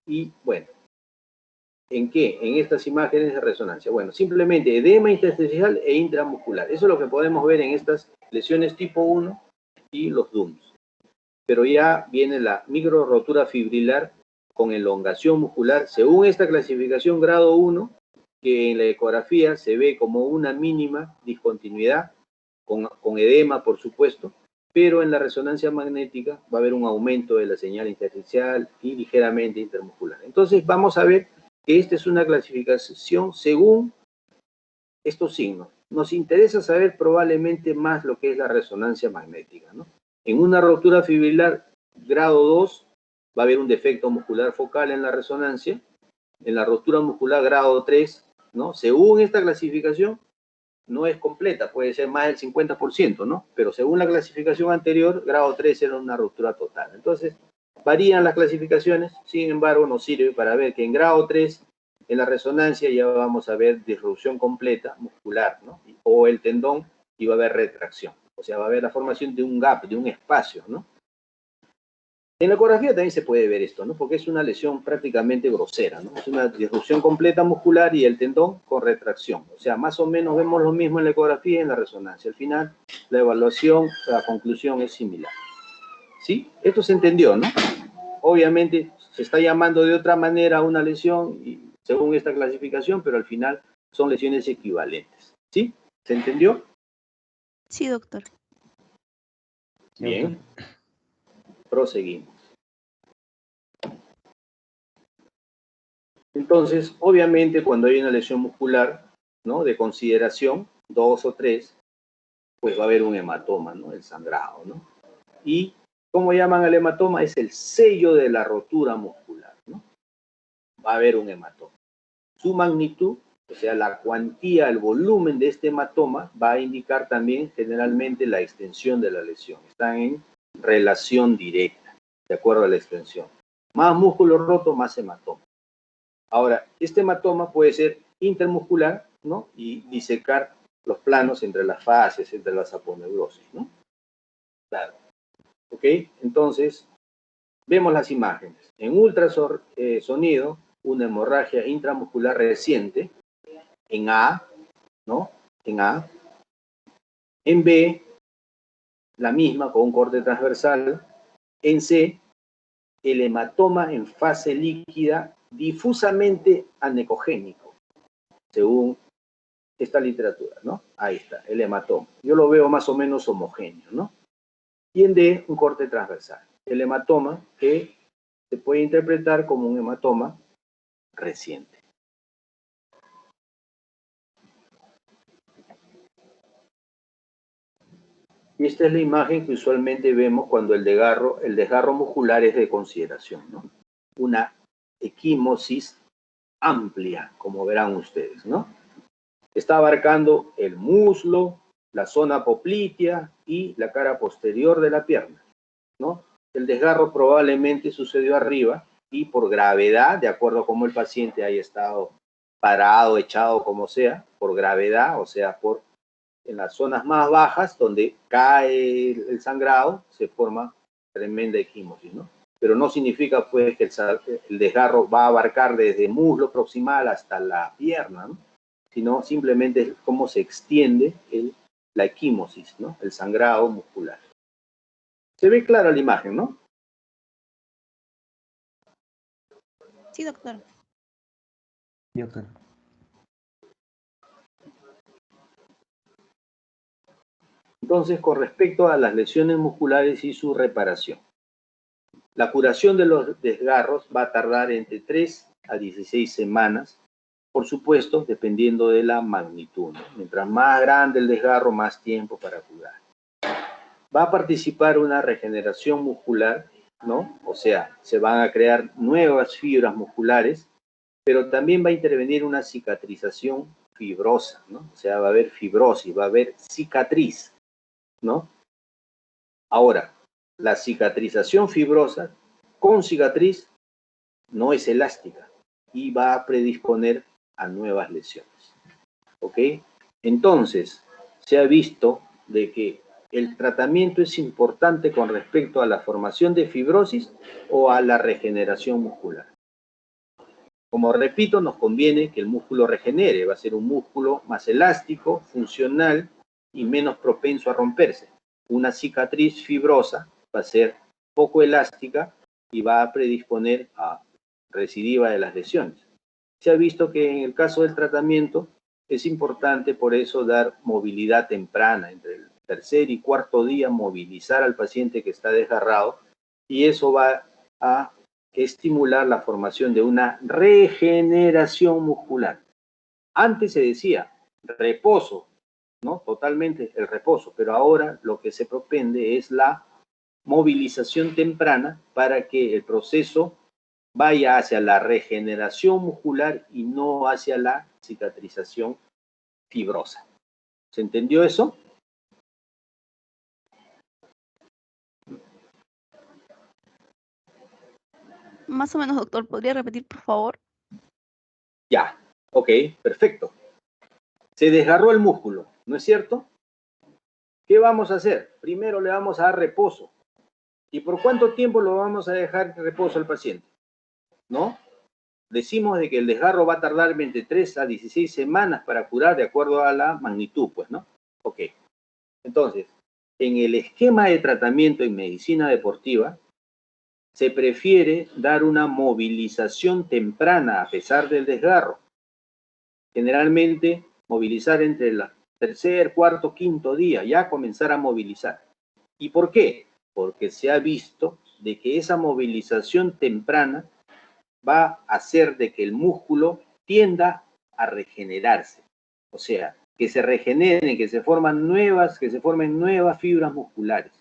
y, bueno, ¿en qué? En estas imágenes de resonancia. Bueno, simplemente edema intersticial e intramuscular. Eso es lo que podemos ver en estas lesiones tipo 1 y los DUMS. Pero ya viene la micro rotura fibrilar con elongación muscular, según esta clasificación grado 1, que en la ecografía se ve como una mínima discontinuidad, con edema, por supuesto, pero en la resonancia magnética va a haber un aumento de la señal intersticial y ligeramente intermuscular. Entonces vamos a ver que esta es una clasificación según estos signos. Nos interesa saber probablemente más lo que es la resonancia magnética, ¿no? En una rotura fibrilar grado 2 va a haber un defecto muscular focal en la resonancia. En la rotura muscular grado 3, ¿no? Según esta clasificación, no es completa, puede ser más del 50%, ¿no? Pero según la clasificación anterior, grado 3 era una ruptura total. Entonces, varían las clasificaciones, sin embargo, nos sirve para ver que en grado 3, en la resonancia ya vamos a ver disrupción completa muscular, ¿no? O el tendón y va a haber retracción. O sea, va a haber la formación de un gap, de un espacio, ¿no? En la ecografía también se puede ver esto, ¿no? Porque es una lesión prácticamente grosera, ¿no? Es una disrupción completa muscular y el tendón con retracción. O sea, más o menos vemos lo mismo en la ecografía y en la resonancia. Al final, la evaluación, la conclusión es similar. ¿Sí? Esto se entendió, ¿no? Obviamente se está llamando de otra manera a una lesión y, según esta clasificación, pero al final son lesiones equivalentes. ¿Sí? ¿Se entendió? Sí, doctor. Bien. Proseguimos. Entonces, obviamente, cuando hay una lesión muscular, ¿no? De consideración, 2 o 3, pues va a haber un hematoma, ¿no? El sangrado, ¿no? Y, ¿cómo llaman al hematoma? Es el sello de la rotura muscular, ¿no? Va a haber un hematoma. Su magnitud, o sea, la cuantía, el volumen de este hematoma, va a indicar también generalmente la extensión de la lesión. Están en relación directa, de acuerdo a la extensión. Más músculo roto, más hematoma. Ahora, este hematoma puede ser intermuscular, ¿no? Y disecar los planos entre las fases, entre las aponeurosis, ¿no? Claro. ¿Ok? Entonces, vemos las imágenes. En ultrasonido, una hemorragia intramuscular reciente, en A, ¿no? En A. En B, la misma, con un corte transversal. En C, el hematoma en fase líquida difusamente anecogénico, según esta literatura, ¿no? Ahí está, el hematoma. Yo lo veo más o menos homogéneo, ¿no? Y en D, un corte transversal. El hematoma que se puede interpretar como un hematoma reciente. Y esta es la imagen que usualmente vemos cuando el desgarro muscular es de consideración, ¿no? Una equimosis amplia, como verán ustedes, ¿no? Está abarcando el muslo, la zona poplitea y la cara posterior de la pierna, ¿no? El desgarro probablemente sucedió arriba y por gravedad, de acuerdo a cómo el paciente haya estado parado, echado, como sea, por gravedad, o sea, en las zonas más bajas, donde cae el sangrado, se forma tremenda equimosis, ¿no? Pero no significa, pues, que el desgarro va a abarcar desde el muslo proximal hasta la pierna, ¿no? Sino simplemente es cómo se extiende la equimosis, ¿no? El sangrado muscular. Se ve clara la imagen, ¿no? Sí, doctor. Sí, doctor. Entonces, con respecto a las lesiones musculares y su reparación. La curación de los desgarros va a tardar entre 3 a 16 semanas, por supuesto, dependiendo de la magnitud, ¿no? Mientras más grande el desgarro, más tiempo para curar. Va a participar una regeneración muscular, ¿no? O sea, se van a crear nuevas fibras musculares, pero también va a intervenir una cicatrización fibrosa, ¿no? O sea, va a haber fibrosis, va a haber cicatriz, ¿no? Ahora, la cicatrización fibrosa con cicatriz no es elástica y va a predisponer a nuevas lesiones, ¿ok? Entonces, se ha visto de que el tratamiento es importante con respecto a la formación de fibrosis o a la regeneración muscular. Como repito, nos conviene que el músculo regenere, va a ser un músculo más elástico, funcional y menos propenso a romperse. Una cicatriz fibrosa va a ser poco elástica y va a predisponer a recidiva de las lesiones. Se ha visto que en el caso del tratamiento es importante por eso dar movilidad temprana, entre el tercer y cuarto día movilizar al paciente que está desgarrado y eso va a estimular la formación de una regeneración muscular. Antes se decía reposo, ¿no? Totalmente el reposo, pero ahora lo que se propende es la movilización temprana para que el proceso vaya hacia la regeneración muscular y no hacia la cicatrización fibrosa. ¿Se entendió eso? Más o menos, doctor, ¿podría repetir, por favor? Ya, ok, perfecto. Se desgarró el músculo, ¿no es cierto? ¿Qué vamos a hacer? Primero le vamos a dar reposo. ¿Y por cuánto tiempo lo vamos a dejar en reposo al paciente? ¿No? Decimos de que el desgarro va a tardar entre 3 a 16 semanas para curar de acuerdo a la magnitud, pues, ¿no? Ok. Entonces, en el esquema de tratamiento en medicina deportiva, se prefiere dar una movilización temprana a pesar del desgarro. Generalmente, movilizar entre el tercer, cuarto, quinto día, ya comenzar a movilizar. ¿Y por qué? Porque se ha visto de que esa movilización temprana va a hacer de que el músculo tienda a regenerarse. O sea, que se regeneren, que se formen nuevas fibras musculares.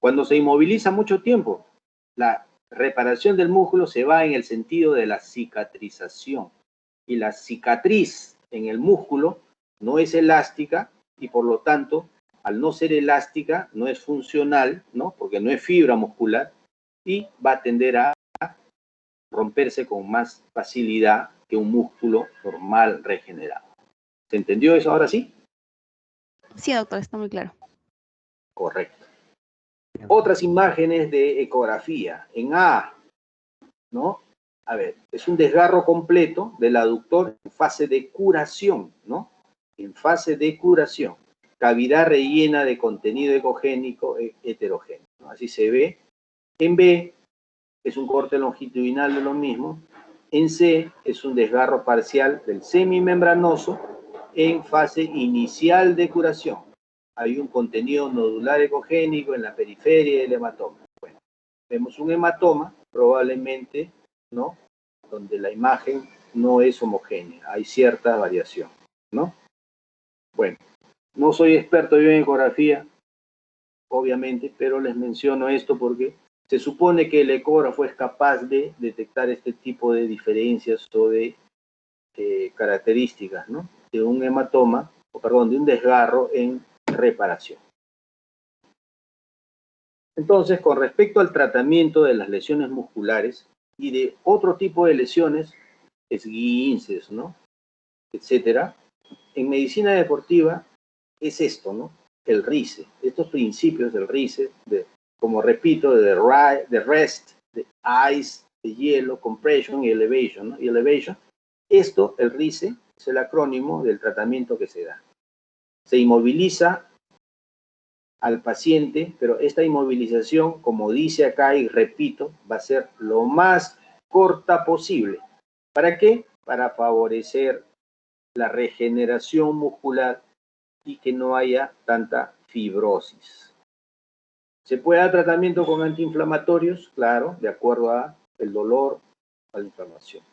Cuando se inmoviliza mucho tiempo, la reparación del músculo se va en el sentido de la cicatrización. Y la cicatriz en el músculo no es elástica y por lo tanto, al no ser elástica, no es funcional, ¿no? Porque no es fibra muscular y va a tender a romperse con más facilidad que un músculo normal regenerado. ¿Se entendió eso ahora sí? Sí, doctor, está muy claro. Correcto. Otras imágenes de ecografía. En A, ¿no? A ver, es un desgarro completo del aductor en fase de curación, ¿no? En fase de curación. Cavidad rellena de contenido ecogénico heterogéneo, ¿no? Así se ve. En B, es un corte longitudinal de lo mismo. En C, es un desgarro parcial del semimembranoso en fase inicial de curación. Hay un contenido nodular ecogénico en la periferia del hematoma. Bueno, vemos un hematoma, probablemente, ¿no? Donde la imagen no es homogénea, hay cierta variación, ¿no? Bueno, no soy experto yo en ecografía, obviamente, pero les menciono esto porque Se supone que el ecógrafo es capaz de detectar este tipo de diferencias o de características, ¿no?, de un hematoma, o perdón, de un desgarro en reparación. Entonces, con respecto al tratamiento de las lesiones musculares y de otro tipo de lesiones, esguinces, ¿no?, etcétera, en medicina deportiva es esto, ¿no?, el RICE, estos principios del RICE, como repito, de rest, de ice, de hielo, compression y elevation, ¿no? Y elevation, esto, el RICE, es el acrónimo del tratamiento que se da. Se inmoviliza al paciente, pero esta inmovilización, como dice acá y repito, va a ser lo más corta posible. ¿Para qué? Para favorecer la regeneración muscular y que no haya tanta fibrosis. ¿Se puede dar tratamiento con antiinflamatorios? Claro, de acuerdo a el dolor, a la inflamación.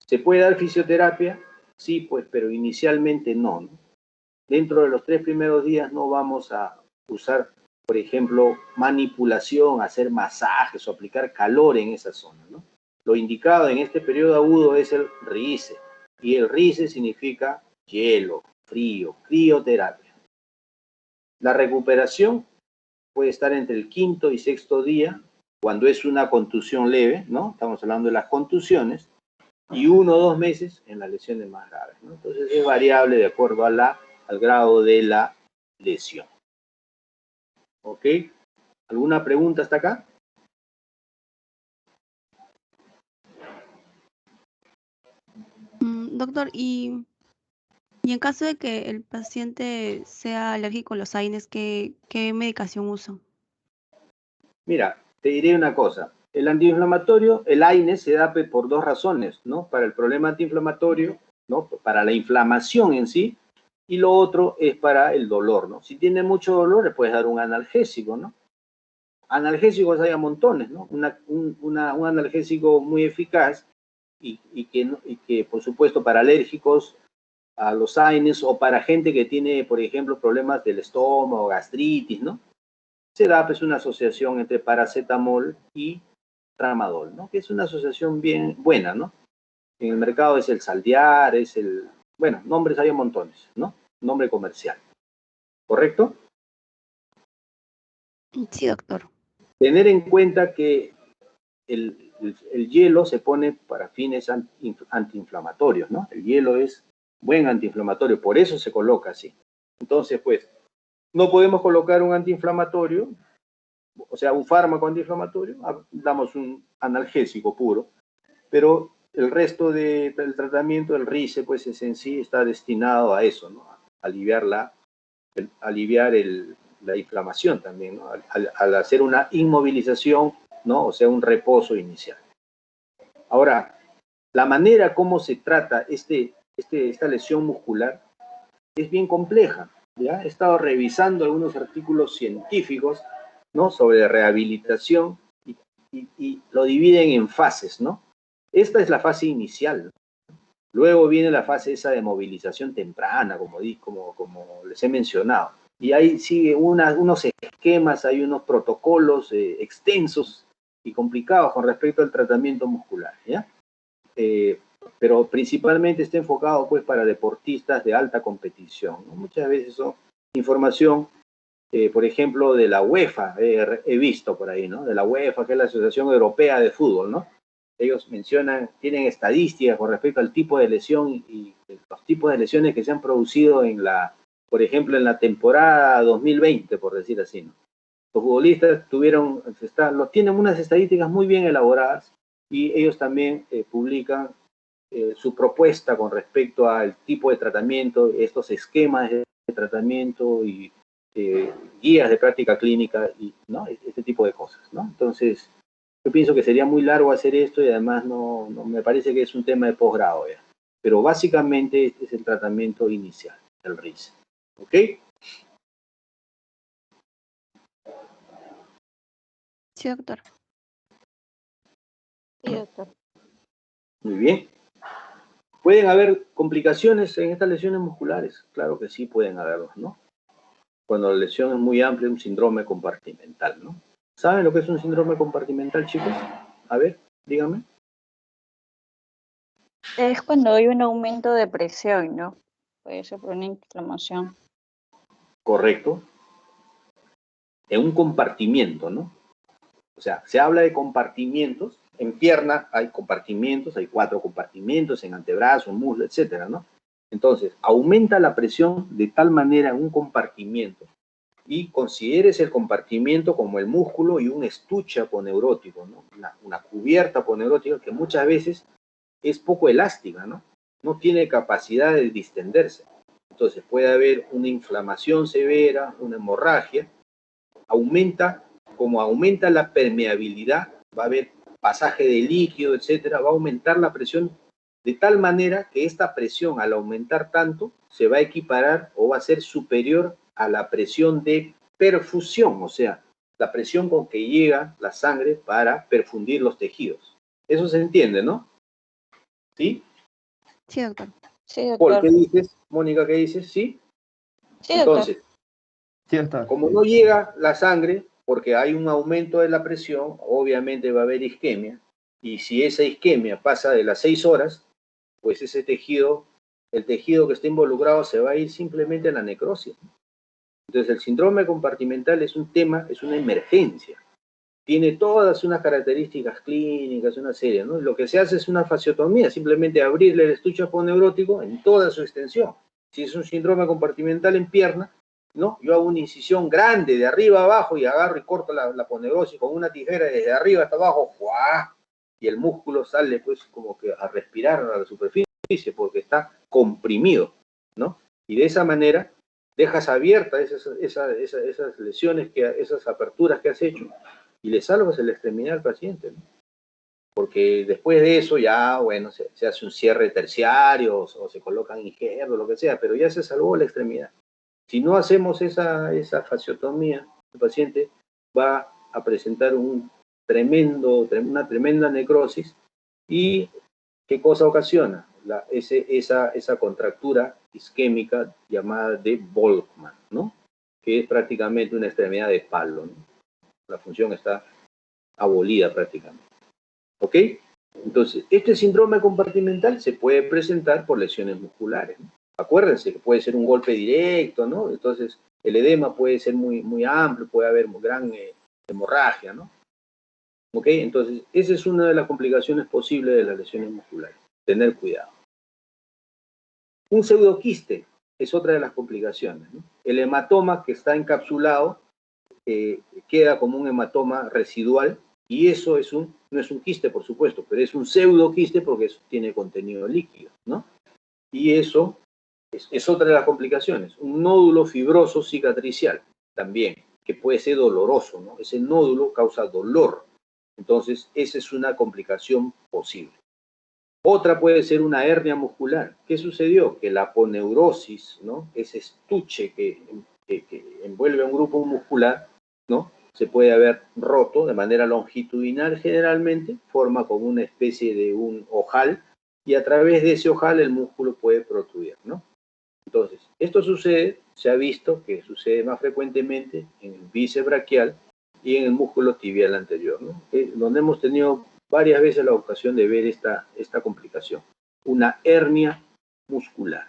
¿Se puede dar fisioterapia? Sí, pues, pero inicialmente no, ¿no? Dentro de los 3 primeros días no vamos a usar, por ejemplo, manipulación, hacer masajes o aplicar calor en esa zona, ¿no? Lo indicado en este periodo agudo es el RICE, y el RICE significa hielo, frío, crioterapia. La recuperación puede estar entre el 5º y 6º día, cuando es una contusión leve, ¿no? Estamos hablando de las contusiones, y 1 o 2 meses en las lesiones más graves, ¿no? Entonces es variable de acuerdo a al grado de la lesión. ¿Ok? ¿Alguna pregunta hasta acá? Doctor, y en caso de que el paciente sea alérgico a los AINES, ¿qué medicación usa? Mira, te diré una cosa. El antiinflamatorio, el AINE, se da por 2 razones, ¿no? Para el problema antiinflamatorio, ¿no?, para la inflamación en sí, y lo otro es para el dolor, ¿no? Si tiene mucho dolor, le puedes dar un analgésico, ¿no? Analgésicos hay a montones, ¿no? Un analgésico muy eficaz y que, por supuesto, para alérgicos a los AINES o para gente que tiene, por ejemplo, problemas del estómago, gastritis, ¿no?, se da pues una asociación entre paracetamol y tramadol, ¿no?, que es una asociación bien buena, ¿no? En el mercado es el Saldiar, bueno, nombres hay a montones, ¿no? Nombre comercial. ¿Correcto? Sí, doctor. Tener en cuenta que el hielo se pone para fines antiinflamatorios, ¿no? El hielo es buen antiinflamatorio, por eso se coloca así. Entonces, pues, no podemos colocar un antiinflamatorio, o sea, un fármaco antiinflamatorio, damos un analgésico puro, pero el resto del tratamiento, el RICE, pues en sí está destinado a eso, ¿no? A aliviar la inflamación también, ¿no? Al hacer una inmovilización, ¿no? O sea, un reposo inicial. Ahora, la manera como se trata esta lesión muscular es bien compleja, ¿ya? He estado revisando algunos artículos científicos, ¿no?, sobre rehabilitación y lo dividen en fases, ¿no? Esta es la fase inicial. Luego viene la fase esa de movilización temprana, como les he mencionado. Y ahí sigue unos esquemas, hay unos protocolos extensos y complicados con respecto al tratamiento muscular, ¿ya? Pero principalmente está enfocado pues para deportistas de alta competición, ¿no? Muchas veces son información, por ejemplo, de la UEFA, he visto por ahí, ¿no? De la UEFA, que es la Asociación Europea de Fútbol, ¿no? Ellos tienen estadísticas con respecto al tipo de lesión y los tipos de lesiones que se han producido por ejemplo, en la temporada 2020, por decir así, ¿no? Los futbolistas tienen unas estadísticas muy bien elaboradas y ellos también publican su propuesta con respecto al tipo de tratamiento, estos esquemas de tratamiento y guías de práctica clínica, y, ¿no?, este tipo de cosas, ¿no? Entonces, yo pienso que sería muy largo hacer esto y además no me parece que es un tema de posgrado ya. Pero básicamente este es el tratamiento inicial, el RICE. ¿Ok? Sí, doctor. Sí, doctor. Muy bien. ¿Pueden haber complicaciones en estas lesiones musculares? Claro que sí pueden haberlos, ¿no? Cuando la lesión es muy amplia, un síndrome compartimental, ¿no? ¿Saben lo que es un síndrome compartimental, chicos? A ver, díganme. Es cuando hay un aumento de presión, ¿no? Puede ser por una inflamación. Correcto. En un compartimiento, ¿no? O sea, se habla de compartimientos. En pierna hay compartimientos, hay 4 compartimientos, en antebrazo, muslo, etcétera, ¿no? Entonces, aumenta la presión de tal manera en un compartimiento y consideres el compartimiento como el músculo y un estuche aponeurótico, ¿no? Una cubierta aponeurótica que muchas veces es poco elástica, ¿no? No tiene capacidad de distenderse. Entonces puede haber una inflamación severa, una hemorragia, como aumenta la permeabilidad, va a haber pasaje de líquido, etcétera, va a aumentar la presión de tal manera que esta presión, al aumentar tanto, se va a equiparar o va a ser superior a la presión de perfusión, o sea, la presión con que llega la sangre para perfundir los tejidos. Eso se entiende, ¿no? ¿Sí? Sí, doctor. Sí, Paul, doctor. ¿qué dices? Mónica, ¿qué dices? ¿Sí? Sí, doctor. Entonces, Sí, doctor. como no llega la sangre, porque hay un aumento de la presión, obviamente va a haber isquemia, y si esa isquemia pasa de las 6 horas, pues ese tejido, el tejido que está involucrado se va a ir simplemente a la necrosis. Entonces el síndrome compartimental es un tema, es una emergencia. Tiene todas unas características clínicas, una serie, ¿no? Lo que se hace es una fasciotomía, simplemente abrirle el estuche aponeurótico en toda su extensión. Si es un síndrome compartimental en pierna, ¿no? Yo hago una incisión grande de arriba a abajo y agarro y corto la aponeurosis con una tijera desde arriba hasta abajo, ¡juá! Y el músculo sale pues como que a respirar a la superficie porque está comprimido, ¿no? Y de esa manera dejas abiertas esas lesiones, esas aperturas que has hecho y le salvas la extremidad al paciente, ¿no? Porque después de eso ya, bueno, se hace un cierre terciario o se colocan injertos, lo que sea, pero ya se salvó la extremidad. Si no hacemos esa fasciotomía, el paciente va a presentar una tremenda necrosis y ¿qué cosa ocasiona? Esa contractura isquémica llamada de Volkmann, ¿no? Que es prácticamente una extremidad de palo, ¿no? La función está abolida prácticamente. ¿Ok? Entonces, este síndrome compartimental se puede presentar por lesiones musculares, ¿no? Acuérdense que puede ser un golpe directo, ¿no? Entonces, el edema puede ser muy amplio, puede haber gran hemorragia, ¿no? ¿Ok? Entonces, esa es una de las complicaciones posibles de las lesiones musculares. Tener cuidado. Un pseudoquiste es otra de las complicaciones, ¿no? El hematoma que está encapsulado queda como un hematoma residual y eso no es un quiste, por supuesto, pero es un pseudoquiste porque eso tiene contenido líquido, ¿no? Y eso es otra de las complicaciones. Un nódulo fibroso cicatricial también, que puede ser doloroso, ¿no? Ese nódulo causa dolor. Entonces, esa es una complicación posible. Otra puede ser una hernia muscular. ¿Qué sucedió? Que la aponeurosis, ¿no? Ese estuche que envuelve a un grupo muscular, ¿no? Se puede haber roto de manera longitudinal generalmente, forma como una especie de un ojal, y a través de ese ojal el músculo puede protruir, ¿no? Entonces, esto sucede, se ha visto que sucede más frecuentemente en el bíceps braquial y en el músculo tibial anterior, ¿no? Donde hemos tenido varias veces la ocasión de ver esta complicación, una hernia muscular,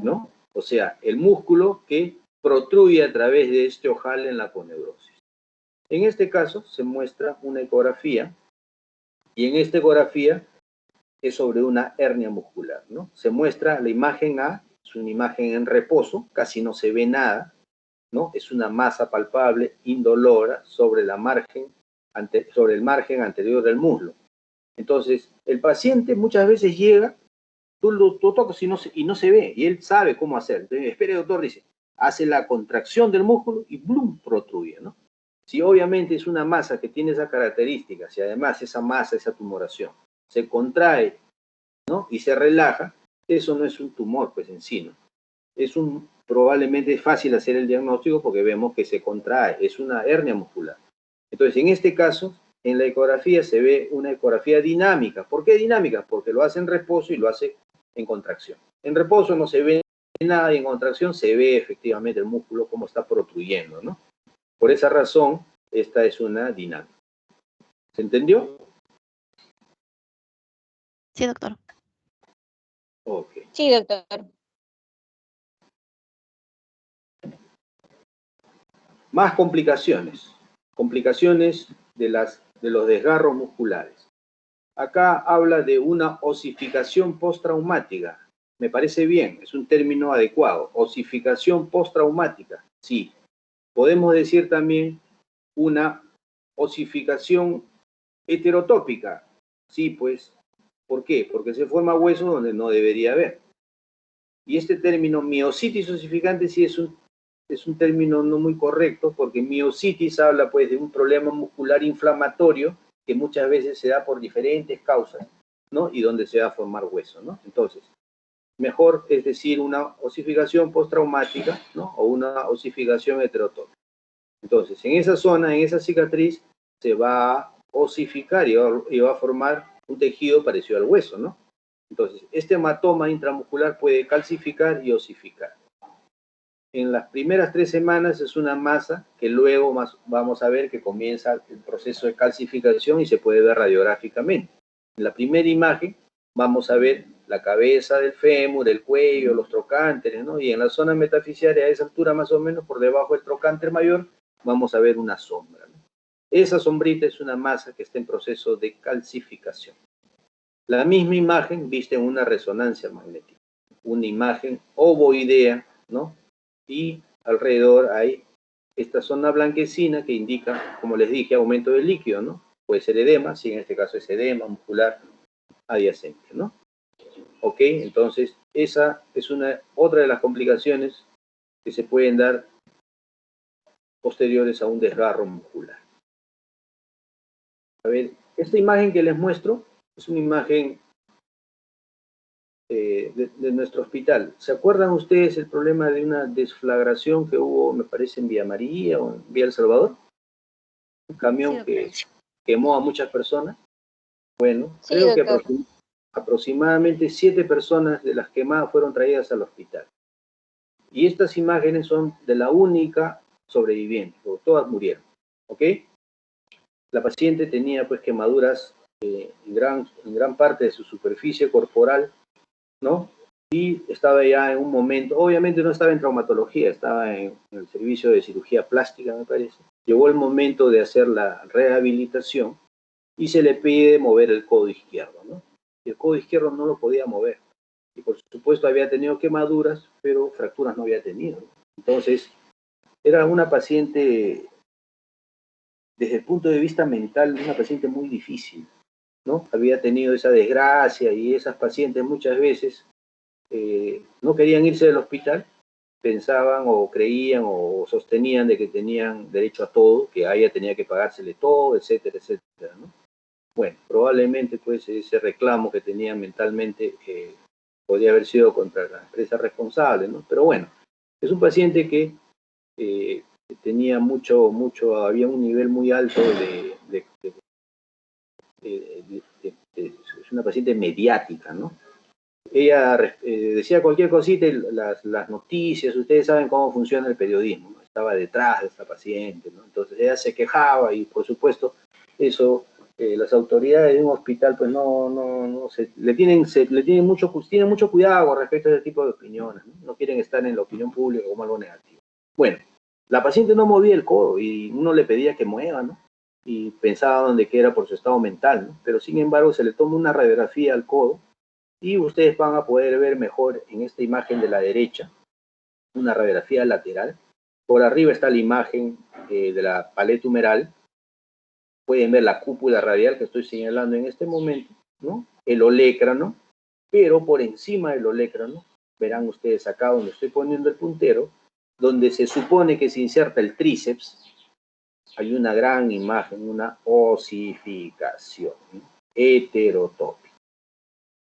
¿no? O sea, el músculo que protruye a través de este ojal en la aponeurosis. En este caso se muestra una ecografía y en esta ecografía es sobre una hernia muscular, ¿no? Se muestra la imagen A, es una imagen en reposo, casi no se ve nada, ¿no? Es una masa palpable, indolora, sobre el margen anterior del muslo. Entonces, el paciente muchas veces llega, tú lo tocas y no se ve, y él sabe cómo hacer. Entonces, espere, doctor, dice, hace la contracción del músculo y ¡blum! Protruye, ¿no? Si obviamente es una masa que tiene esas características y además esa masa, esa tumoración, se contrae, ¿no? Y se relaja, eso no es un tumor, pues en sí, ¿no? Probablemente es fácil hacer el diagnóstico porque vemos que se contrae, es una hernia muscular. Entonces, en este caso, en la ecografía se ve una ecografía dinámica. ¿Por qué dinámica? Porque lo hace en reposo y lo hace en contracción. En reposo no se ve nada y en contracción se ve efectivamente el músculo como está protruyendo, ¿no? Por esa razón, esta es una dinámica. ¿Se entendió? Sí, doctor. Ok. Sí, doctor. Más complicaciones. Complicaciones de los desgarros musculares. Acá habla de una osificación postraumática. Me parece bien, es un término adecuado. Osificación postraumática, sí. Podemos decir también una osificación heterotópica. Sí, pues. ¿Por qué? Porque se forma hueso donde no debería haber. Y este término miositis osificante sí es un término no muy correcto, porque miositis habla pues de un problema muscular inflamatorio que muchas veces se da por diferentes causas, ¿no? Y donde se va a formar hueso, ¿no? Entonces, mejor es decir una osificación postraumática, ¿no? O una osificación heterotópica. Entonces, en esa zona, en esa cicatriz, se va a osificar y va a formar un tejido parecido al hueso, ¿no? Entonces, este hematoma intramuscular puede calcificar y osificar. En las primeras 3 semanas es una masa que luego vamos a ver que comienza el proceso de calcificación y se puede ver radiográficamente. En la primera imagen vamos a ver la cabeza del fémur, el cuello, los trocánteres, ¿no? Y en la zona metafisiaria, a esa altura más o menos, por debajo del trocánter mayor, vamos a ver una sombra, ¿no? Esa sombrita es una masa que está en proceso de calcificación. La misma imagen vista en una resonancia magnética, una imagen ovoidea, ¿no? Y alrededor hay esta zona blanquecina que indica, como les dije, aumento del líquido, ¿no? Puede ser edema, si en este caso es edema muscular adyacente, ¿no? Ok, entonces esa es otra de las complicaciones que se pueden dar posteriores a un desgarro muscular. A ver, esta imagen que les muestro es una imagen de nuestro hospital. ¿Se acuerdan ustedes el problema de una desflagración que hubo, me parece, en Vía María o en Vía El Salvador? Un camión Sí, que quemó a muchas personas. Bueno, Sí, creo que doctor. aproximadamente 7 personas de las quemadas fueron traídas al hospital. Y estas imágenes son de la única sobreviviente, porque todas murieron. ¿Ok? La paciente tenía pues quemaduras en gran parte de su superficie corporal, ¿no? Y estaba ya en un momento, obviamente no estaba en traumatología, estaba en el servicio de cirugía plástica, me parece. Llegó el momento de hacer la rehabilitación y se le pide mover el codo izquierdo, ¿no? Y el codo izquierdo no lo podía mover. Y por supuesto había tenido quemaduras, pero fracturas no había tenido. Entonces, era una paciente, desde el punto de vista mental, una paciente muy difícil, ¿no? Había tenido esa desgracia y esas pacientes muchas veces no querían irse del hospital, pensaban o creían o sostenían de que tenían derecho a todo, que a ella tenía que pagársele todo, etcétera, etcétera, ¿no? Bueno, probablemente pues ese reclamo que tenían mentalmente podría haber sido contra la empresa responsable, ¿no? Pero bueno, es un paciente que tenía había un nivel muy alto es una paciente mediática, ¿no? Ella decía cualquier cosita y las noticias, ustedes saben cómo funciona el periodismo, ¿no? Estaba detrás de esta paciente, ¿no? Entonces ella se quejaba y por supuesto eso las autoridades de un hospital pues tienen mucho cuidado con respecto a ese tipo de opiniones, ¿no? No quieren estar en la opinión pública como algo negativo. Bueno, la paciente no movía el codo y uno le pedía que mueva, ¿no? Y pensaba donde que era por su estado mental, ¿no? Pero sin embargo se le toma una radiografía al codo y ustedes van a poder ver mejor en esta imagen de la derecha, una radiografía lateral. Por arriba está la imagen de la paleta humeral. Pueden ver la cúpula radial que estoy señalando en este momento, ¿no? El olecrano, pero por encima del olecrano, verán ustedes acá donde estoy poniendo el puntero, donde se supone que se inserta el tríceps, hay una gran imagen, una osificación, ¿no? Heterotópica,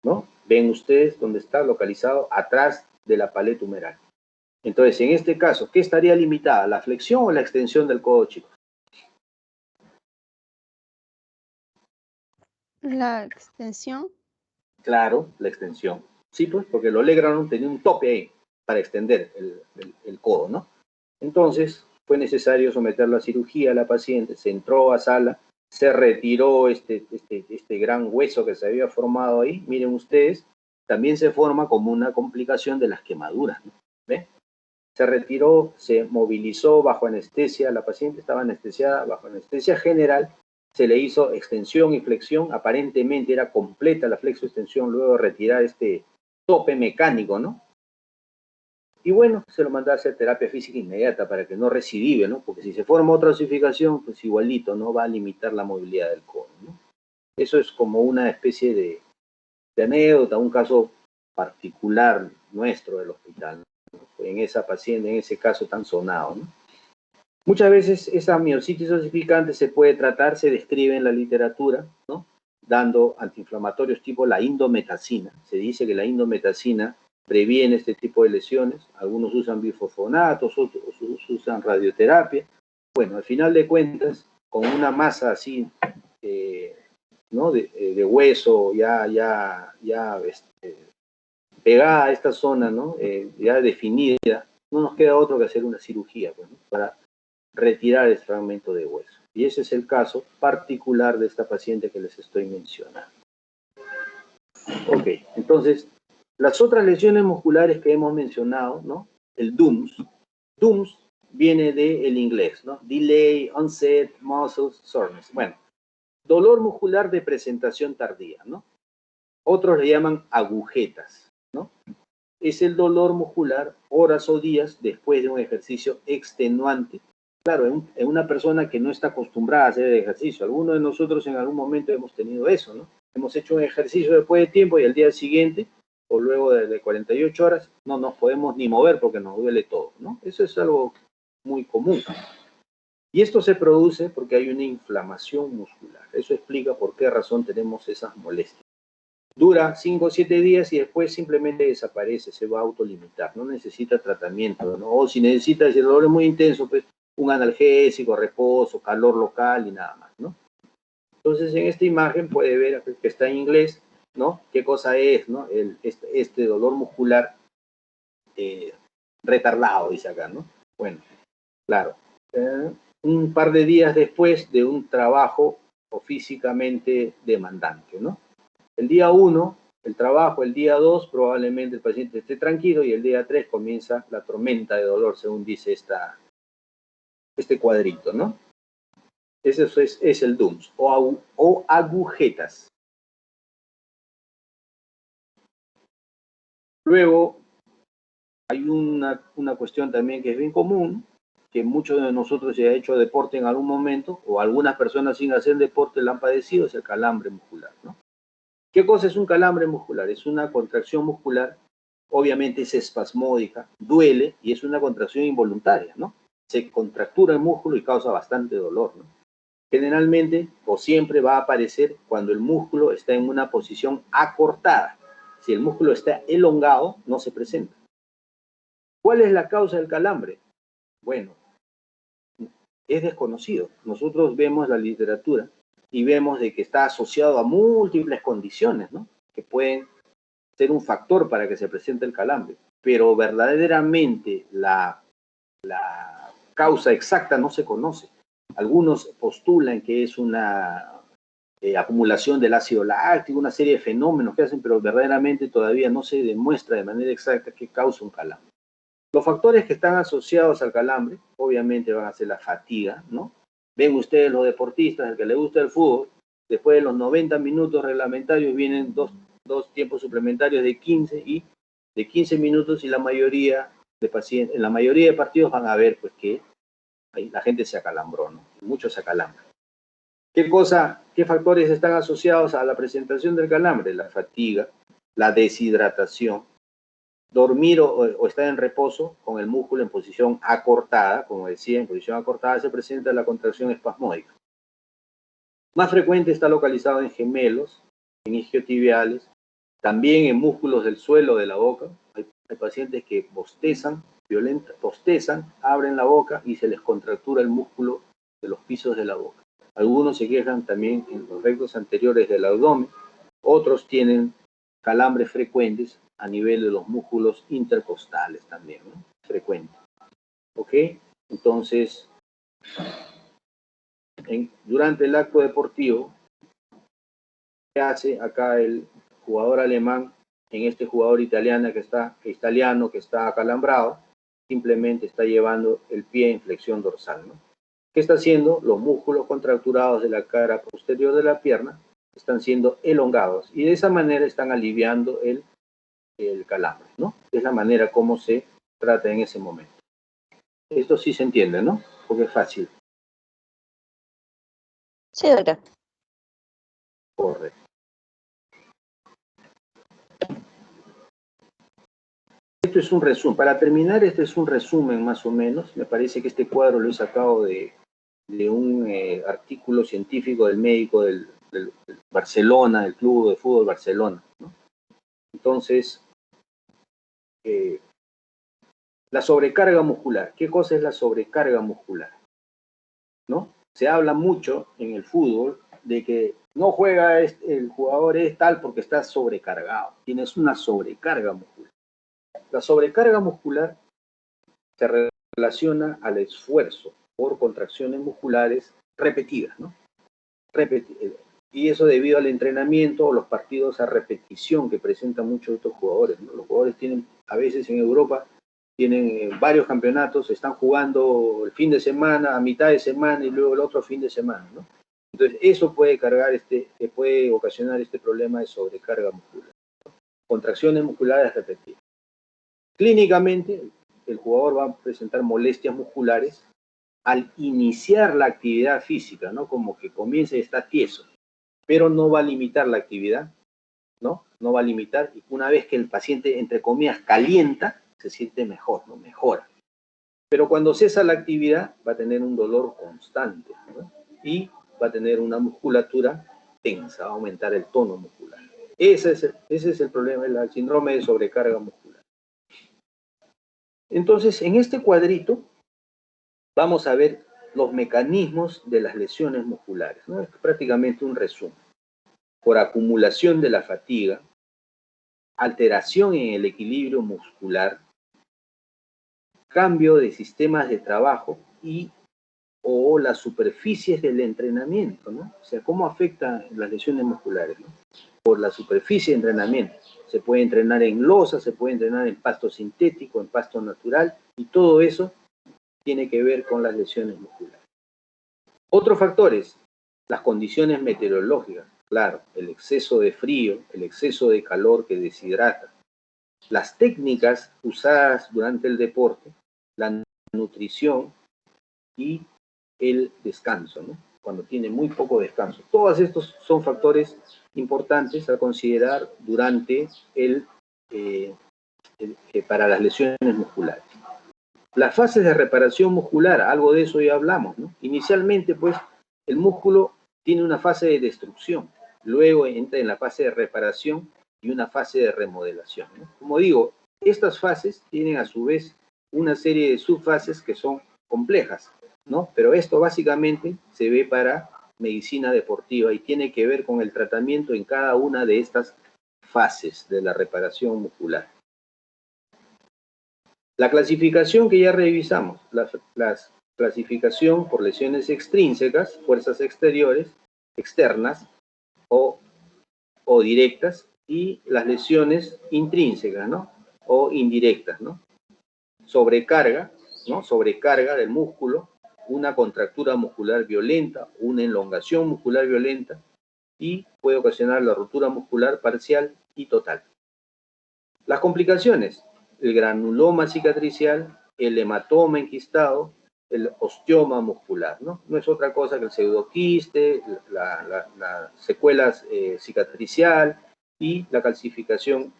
¿no? Ven ustedes donde está localizado atrás de la paleta humeral. Entonces, en este caso, ¿qué estaría limitada? ¿La flexión o la extensión del codo, chicos? La extensión. Claro, la extensión. Sí, pues, porque el olecrano tenía un tope ahí para extender el codo, ¿no? Entonces, fue necesario someterla a cirugía a la paciente, se entró a sala, se retiró este gran hueso que se había formado ahí. Miren ustedes, también se forma como una complicación de las quemaduras, ¿no? ¿Ven? Se retiró, se movilizó bajo anestesia, la paciente estaba anestesiada bajo anestesia general, se le hizo extensión y flexión, aparentemente era completa la flexo-extensión luego de retirar este tope mecánico, ¿no? Y bueno, se lo mandó a hacer terapia física inmediata para que no recidive, ¿no? Porque si se forma otra osificación, pues igualito, ¿no? Va a limitar la movilidad del codo, ¿no? Eso es como una especie de anécdota, un caso particular nuestro del hospital, ¿no? En esa paciente, en ese caso tan sonado, ¿no? Muchas veces esa miositis osificante se puede tratar, se describe en la literatura, ¿no? Dando antiinflamatorios tipo la indometacina. Se dice que la indometacina previene este tipo de lesiones. Algunos usan bifosfonatos, otros usan radioterapia. Bueno, al final de cuentas, con una masa así, ¿no? de hueso ya pegada a esta zona, ¿no? Ya definida, no nos queda otro que hacer una cirugía, pues, ¿no? Para retirar el fragmento de hueso. Y ese es el caso particular de esta paciente que les estoy mencionando. Ok, entonces, las otras lesiones musculares que hemos mencionado, ¿no? El DUMS. DUMS viene del inglés, ¿no? Delay, Onset, Muscle Soreness. Bueno, dolor muscular de presentación tardía, ¿no? Otros le llaman agujetas, ¿no? Es el dolor muscular horas o días después de un ejercicio extenuante. Claro, en una persona que no está acostumbrada a hacer el ejercicio. Algunos de nosotros en algún momento hemos tenido eso, ¿no? Hemos hecho un ejercicio después de tiempo y al día siguiente, o luego de 48 horas, no nos podemos ni mover porque nos duele todo, ¿no? Eso es algo muy común. Y esto se produce porque hay una inflamación muscular. Eso explica por qué razón tenemos esas molestias. Dura 5 o 7 días y después simplemente desaparece, se va a autolimitar, no necesita tratamiento, ¿no? O si necesita, si el dolor es muy intenso, pues un analgésico, reposo, calor local y nada más, ¿no? Entonces en esta imagen puede ver que está en inglés, ¿no? ¿Qué cosa es, ¿no? Este dolor muscular retardado, dice acá, ¿no? Bueno, claro. Un par de días después de un trabajo físicamente demandante, ¿no? El día 1, el trabajo, el día 2, probablemente el paciente esté tranquilo y el día 3 comienza la tormenta de dolor, según dice este cuadrito, ¿no? Ese es el DUMS, o agujetas. Luego, hay una cuestión también que es bien común, que muchos de nosotros se ha hecho deporte en algún momento, o algunas personas sin hacer deporte la han padecido, es el calambre muscular, ¿no? ¿Qué cosa es un calambre muscular? Es una contracción muscular, obviamente es espasmódica, duele y es una contracción involuntaria, ¿no? Se contractura el músculo y causa bastante dolor, ¿no? Generalmente o siempre va a aparecer cuando el músculo está en una posición acortada. Si el músculo está elongado, no se presenta. ¿Cuál es la causa del calambre? Bueno, es desconocido. Nosotros vemos la literatura y vemos de que está asociado a múltiples condiciones, ¿no? Que pueden ser un factor para que se presente el calambre, pero verdaderamente la causa exacta no se conoce. Algunos postulan que es una acumulación del ácido láctico, una serie de fenómenos que hacen, pero verdaderamente todavía no se demuestra de manera exacta qué causa un calambre. Los factores que están asociados al calambre, obviamente van a ser la fatiga, ¿no? Ven ustedes los deportistas, el que le gusta el fútbol, después de los 90 minutos reglamentarios vienen dos tiempos suplementarios de 15 minutos y la mayoría de pacientes, en la mayoría de partidos van a ver pues que la gente se acalambró, ¿no? Muchos se acalambran. ¿Qué factores están asociados a la presentación del calambre? La fatiga, la deshidratación, dormir o estar en reposo con el músculo en posición acortada, como decía, en posición acortada se presenta la contracción espasmódica. Más frecuente está localizado en gemelos, en isquiotibiales, también en músculos del suelo de la boca. Hay pacientes que bostezan, abren la boca y se les contractura el músculo de los pisos de la boca. Algunos se quejan también en los rectos anteriores del abdomen, otros tienen calambres frecuentes a nivel de los músculos intercostales también, ¿no? Frecuente. ¿Ok? Entonces, durante el acto deportivo, ¿qué hace acá el jugador alemán en este jugador italiano que está acalambrado? Simplemente está llevando el pie en flexión dorsal, ¿no? ¿Qué está haciendo? Los músculos contracturados de la cara posterior de la pierna están siendo elongados y de esa manera están aliviando el calambre, ¿no? Es la manera como se trata en ese momento. Esto sí se entiende, ¿no? Porque es fácil. Sí, doctor. Correcto. Esto es un resumen. Para terminar, este es un resumen más o menos. Me parece que este cuadro lo he sacado de un artículo científico del médico del Barcelona, del Club de Fútbol Barcelona, ¿no? Entonces, la sobrecarga muscular. ¿Qué cosa es la sobrecarga muscular? ¿No? Se habla mucho en el fútbol de que no juega el jugador es tal porque está sobrecargado. Tienes una sobrecarga muscular. La sobrecarga muscular se relaciona al esfuerzo por contracciones musculares repetidas, ¿no? Y eso debido al entrenamiento o los partidos a repetición que presentan muchos de estos jugadores, ¿no? Los jugadores tienen, a veces en Europa, tienen varios campeonatos, están jugando el fin de semana, a mitad de semana y luego el otro fin de semana, ¿no? Entonces, eso puede puede ocasionar este problema de sobrecarga muscular, ¿no? Contracciones musculares repetidas. Clínicamente, el jugador va a presentar molestias musculares al iniciar la actividad física, ¿no? Como que comienza y está tieso, pero no va a limitar la actividad, ¿no? No va a limitar, y una vez que el paciente, entre comillas, calienta, se siente mejor, ¿no? Mejora. Pero cuando cesa la actividad, va a tener un dolor constante, ¿no? Y va a tener una musculatura tensa, va a aumentar el tono muscular. Ese es el problema, el síndrome de sobrecarga muscular. Entonces, en este cuadrito, vamos a ver los mecanismos de las lesiones musculares, ¿no? Es prácticamente un resumen. Por acumulación de la fatiga, alteración en el equilibrio muscular, cambio de sistemas de trabajo o las superficies del entrenamiento, ¿no? O sea, ¿cómo afectan las lesiones musculares, ¿no? Por la superficie de entrenamiento. Se puede entrenar en losa, se puede entrenar en pasto sintético, en pasto natural, y todo eso tiene que ver con las lesiones musculares. Otros factores, las condiciones meteorológicas, claro, el exceso de frío, el exceso de calor que deshidrata, las técnicas usadas durante el deporte, la nutrición y el descanso, ¿no? Cuando tiene muy poco descanso. Todos estos son factores importantes a considerar durante para las lesiones musculares. Las fases de reparación muscular, algo de eso ya hablamos, ¿no? Inicialmente, pues, el músculo tiene una fase de destrucción, luego entra en la fase de reparación y una fase de remodelación, ¿no? Como digo, estas fases tienen a su vez una serie de subfases que son complejas, ¿no? Pero esto básicamente se ve para medicina deportiva y tiene que ver con el tratamiento en cada una de estas fases de la reparación muscular. La clasificación que ya revisamos, la clasificación por lesiones extrínsecas, fuerzas exteriores, externas o directas, y las lesiones intrínsecas, ¿no? O indirectas, ¿no? Sobrecarga, ¿no? Sobrecarga del músculo, una contractura muscular violenta, una elongación muscular violenta, y puede ocasionar la ruptura muscular parcial y total. Las complicaciones, el granuloma cicatricial, el hematoma enquistado, el osteoma muscular, ¿no? No es otra cosa que el pseudoquiste, la secuela cicatricial y la calcificación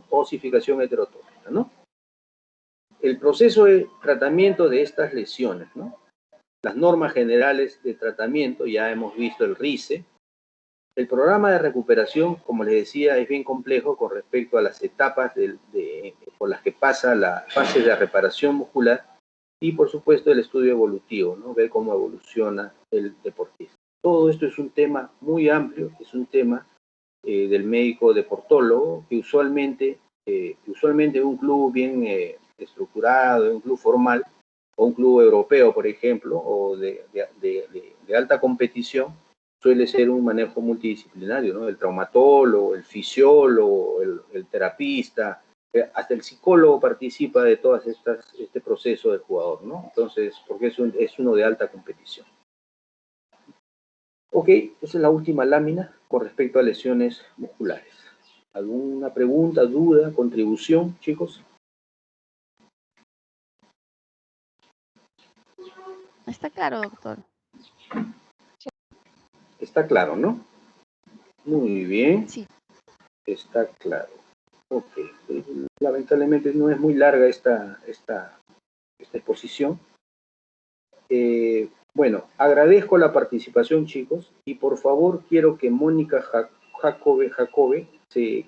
osificación heterotópica, ¿no? El proceso de tratamiento de estas lesiones, ¿no? Las normas generales de tratamiento, ya hemos visto el RICE. El programa de recuperación, como les decía, es bien complejo con respecto a las etapas por las que pasa la fase de reparación muscular y, por supuesto, el estudio evolutivo, ¿no? Ver cómo evoluciona el deportista. Todo esto es un tema muy amplio, es un tema del médico deportólogo que usualmente un club bien estructurado, un club formal, o un club europeo, por ejemplo, o de alta competición, suele ser un manejo multidisciplinario, ¿no? El traumatólogo, el fisiólogo, el terapista, hasta el psicólogo participa de todas este proceso del jugador, ¿no? Entonces, porque es uno de alta competición. Ok, esa es la última lámina con respecto a lesiones musculares. ¿Alguna pregunta, duda, contribución, chicos? Está claro, doctor. Está claro, ¿no? Muy bien, Sí. está claro. Ok, lamentablemente no es muy larga esta exposición. Bueno, agradezco la participación, chicos, y por favor quiero que Mónica Jacobe se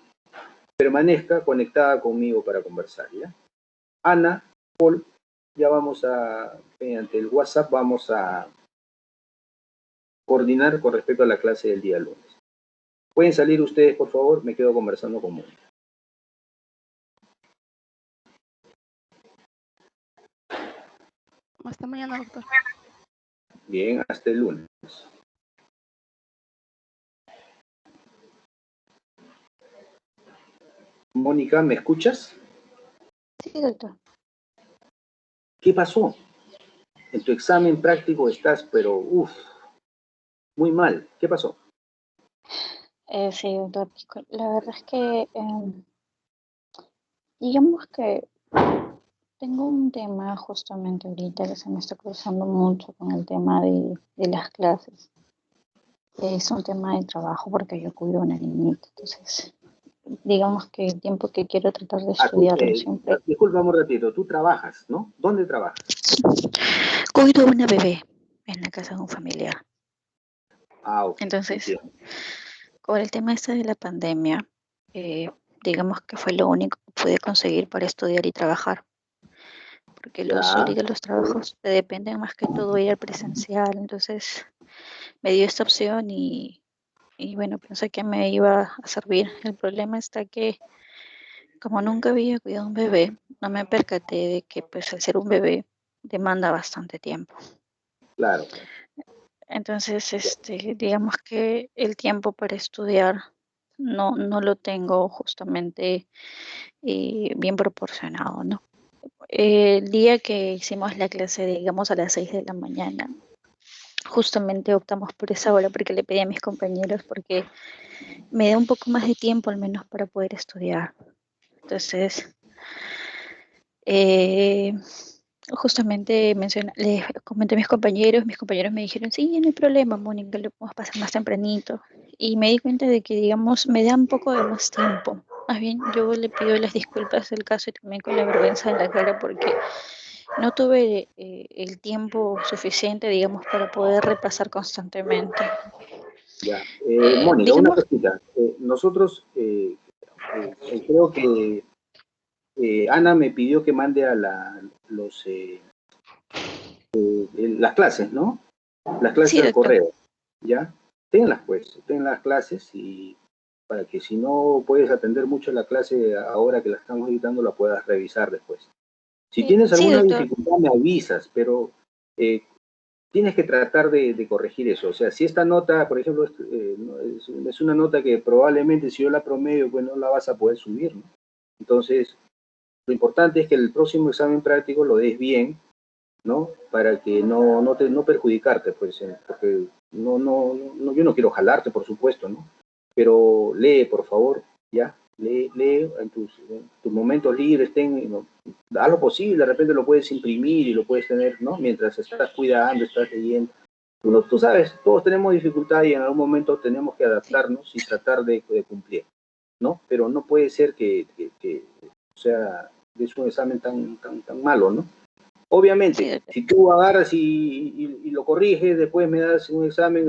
permanezca conectada conmigo para conversar, ¿ya? Ana, Paul, ya vamos a, mediante el WhatsApp, vamos a coordinar con respecto a la clase del día lunes. ¿Pueden salir ustedes, por favor? Me quedo conversando con Mónica. Hasta mañana, doctor. Bien, hasta el lunes. Mónica, ¿me escuchas? Sí, doctor. ¿Qué pasó? En tu examen práctico estás, pero muy mal. ¿Qué pasó? Sí, doctor. La verdad es que, digamos que tengo un tema justamente ahorita que se me está cruzando mucho con el tema de las clases. Es un tema de trabajo porque yo cuido a una niñita, entonces digamos que el tiempo que quiero tratar de estudiarlo siempre. Disculpame un ratito, tú trabajas, ¿no? ¿Dónde trabajas? Cuido a una bebé en la casa de un familiar. Ah, ok. Entonces, Entiendo. con el tema este de la pandemia, digamos que fue lo único que pude conseguir para estudiar y trabajar, porque Ya, ahorita los trabajos te dependen más que todo ir al presencial, entonces me dio esta opción y bueno, pensé que me iba a servir. El problema está que como nunca había cuidado a un bebé, no me percaté de que pues al ser un bebé demanda bastante tiempo. claro. Entonces, digamos que el tiempo para estudiar no lo tengo justamente bien proporcionado, ¿no? El día que hicimos la clase, digamos a las 6 de la mañana, justamente optamos por esa hora porque le pedí a mis compañeros porque me da un poco más de tiempo al menos para poder estudiar. Entonces, eh, justamente les comenté a mis compañeros me dijeron, sí, no hay problema, Mónica, lo podemos pasar más tempranito. Y me di cuenta de que, digamos, me da un poco de más tiempo. Más bien, yo le pido las disculpas del caso y también con la vergüenza en la cara porque no tuve el tiempo suficiente, digamos, para poder repasar constantemente. Ya. Mónica, una Digamos, cosita. Nosotros, creo que Ana me pidió que mande a las clases, ¿no? Las clases sí, al doctor. correo, ¿ya? Tenlas pues, ten las clases y para que si no puedes atender mucho la clase ahora que la estamos editando, la puedas revisar después. Si tienes Sí, alguna doctor. dificultad, me avisas, pero tienes que tratar de corregir eso. O sea, si esta nota, por ejemplo, es una nota que probablemente si yo la promedio, pues no la vas a poder subir, ¿no? Entonces, lo importante es que el próximo examen práctico lo des bien, ¿no? Para que no perjudicarte, pues, porque yo no quiero jalarte, por supuesto, ¿no? Pero lee, por favor, ¿ya? Lee en tus momentos libres, ¿no? Haz lo posible, de repente lo puedes imprimir y lo puedes tener, ¿no? Mientras estás cuidando, estás leyendo. Tú sabes, todos tenemos dificultad y en algún momento tenemos que adaptarnos y tratar de cumplir, ¿no? Pero no puede ser o sea, es un examen tan malo, ¿no? Sí, Obviamente, doctor. si tú agarras y lo corriges, después me das un examen,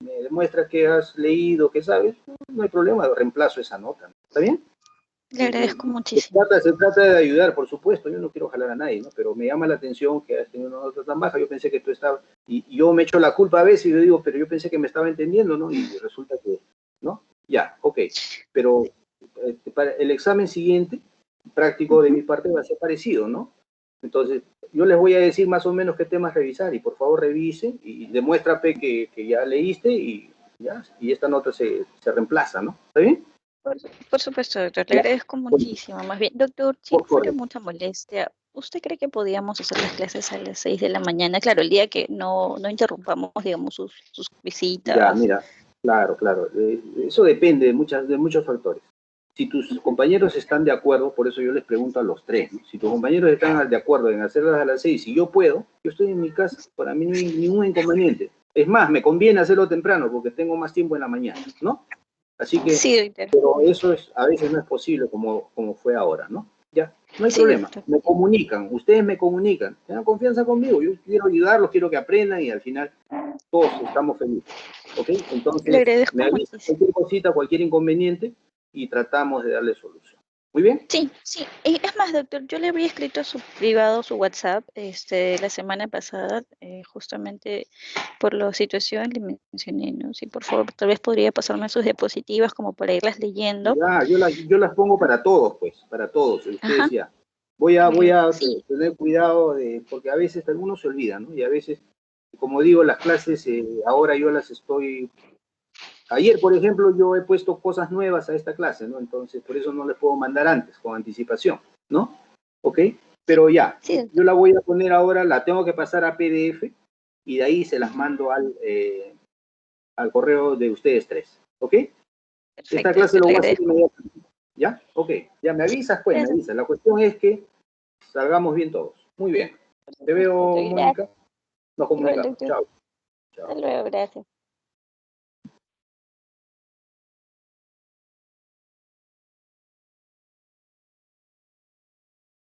me demuestras que has leído, que sabes, no hay problema, reemplazo esa nota. ¿Está bien? Le agradezco Se muchísimo. trata, se trata de ayudar, por supuesto, yo no quiero jalar a nadie, ¿no? Pero me llama la atención que has tenido una nota tan baja, yo pensé que tú estabas, y yo me echo la culpa a veces y yo digo, pero yo pensé que me estaba entendiendo, ¿no? Y resulta que, ¿no? Ya, ok. Pero para el examen siguiente, práctico de mi parte, va a ser parecido, ¿no? Entonces, yo les voy a decir más o menos qué temas revisar y por favor revisen y demuéstrate que ya leíste y ya, y esta nota se reemplaza, ¿no? ¿Está bien? Por supuesto, doctor, le Ya. agradezco muchísimo. Más bien, doctor, si Por no fuera favor. mucha molestia, ¿usted cree que podíamos hacer las clases a las 6 de la mañana? Claro, el día que no interrumpamos, digamos, sus Ya, visitas. mira, claro, claro. Eso depende de muchos factores. Si tus compañeros están de acuerdo, por eso yo les pregunto a los tres, ¿no? Si tus compañeros están de acuerdo en hacerlas a las 6, si yo puedo, yo estoy en mi casa, para mí no hay ningún inconveniente. Es más, me conviene hacerlo temprano porque tengo más tiempo en la mañana, ¿no? Así que, Sí, doctor. pero eso a veces no es posible como fue ahora, ¿no? Ya, no hay Sí, problema. doctor. Me comunican, ustedes me comunican, tengan confianza conmigo, yo quiero ayudarlos, quiero que aprendan y al final todos estamos felices, ¿ok? Le Entonces, agradezco me avisa muchísimo. cualquier cosita, cualquier inconveniente y tratamos de darle solución. ¿Muy bien? Sí, sí. Y es más, doctor, yo le había escrito a su privado, su WhatsApp, la semana pasada, justamente por la situación le mencioné, ¿no? Sí, por favor, tal vez podría pasarme sus diapositivas como para irlas leyendo. Ya, yo las pongo para todos, pues, para todos. Ustedes Ajá. ya. Voy a Sí, tener cuidado porque a veces algunos se olvidan, ¿no? Y a veces, como digo, las clases ahora yo las estoy. Ayer, por ejemplo, yo he puesto cosas nuevas a esta clase, ¿no? Entonces, por eso no les puedo mandar antes, con anticipación, ¿no? ¿Ok? Pero ya, sí, doctor. yo la voy a poner ahora, la tengo que pasar a PDF y de ahí se las mando al correo de ustedes tres, ¿ok? Esta Perfecto, clase doctor, lo le voy a hacer agradezco. inmediatamente, ¿ya? Ok, ya me Sí, avisas, pues, me gracias. avisas. La cuestión es que salgamos bien todos. Muy bien. Te veo, Doctor, gracias. Mónica. Nos Igual, comunicamos. doctor. Chao. Hasta Chao. luego, gracias.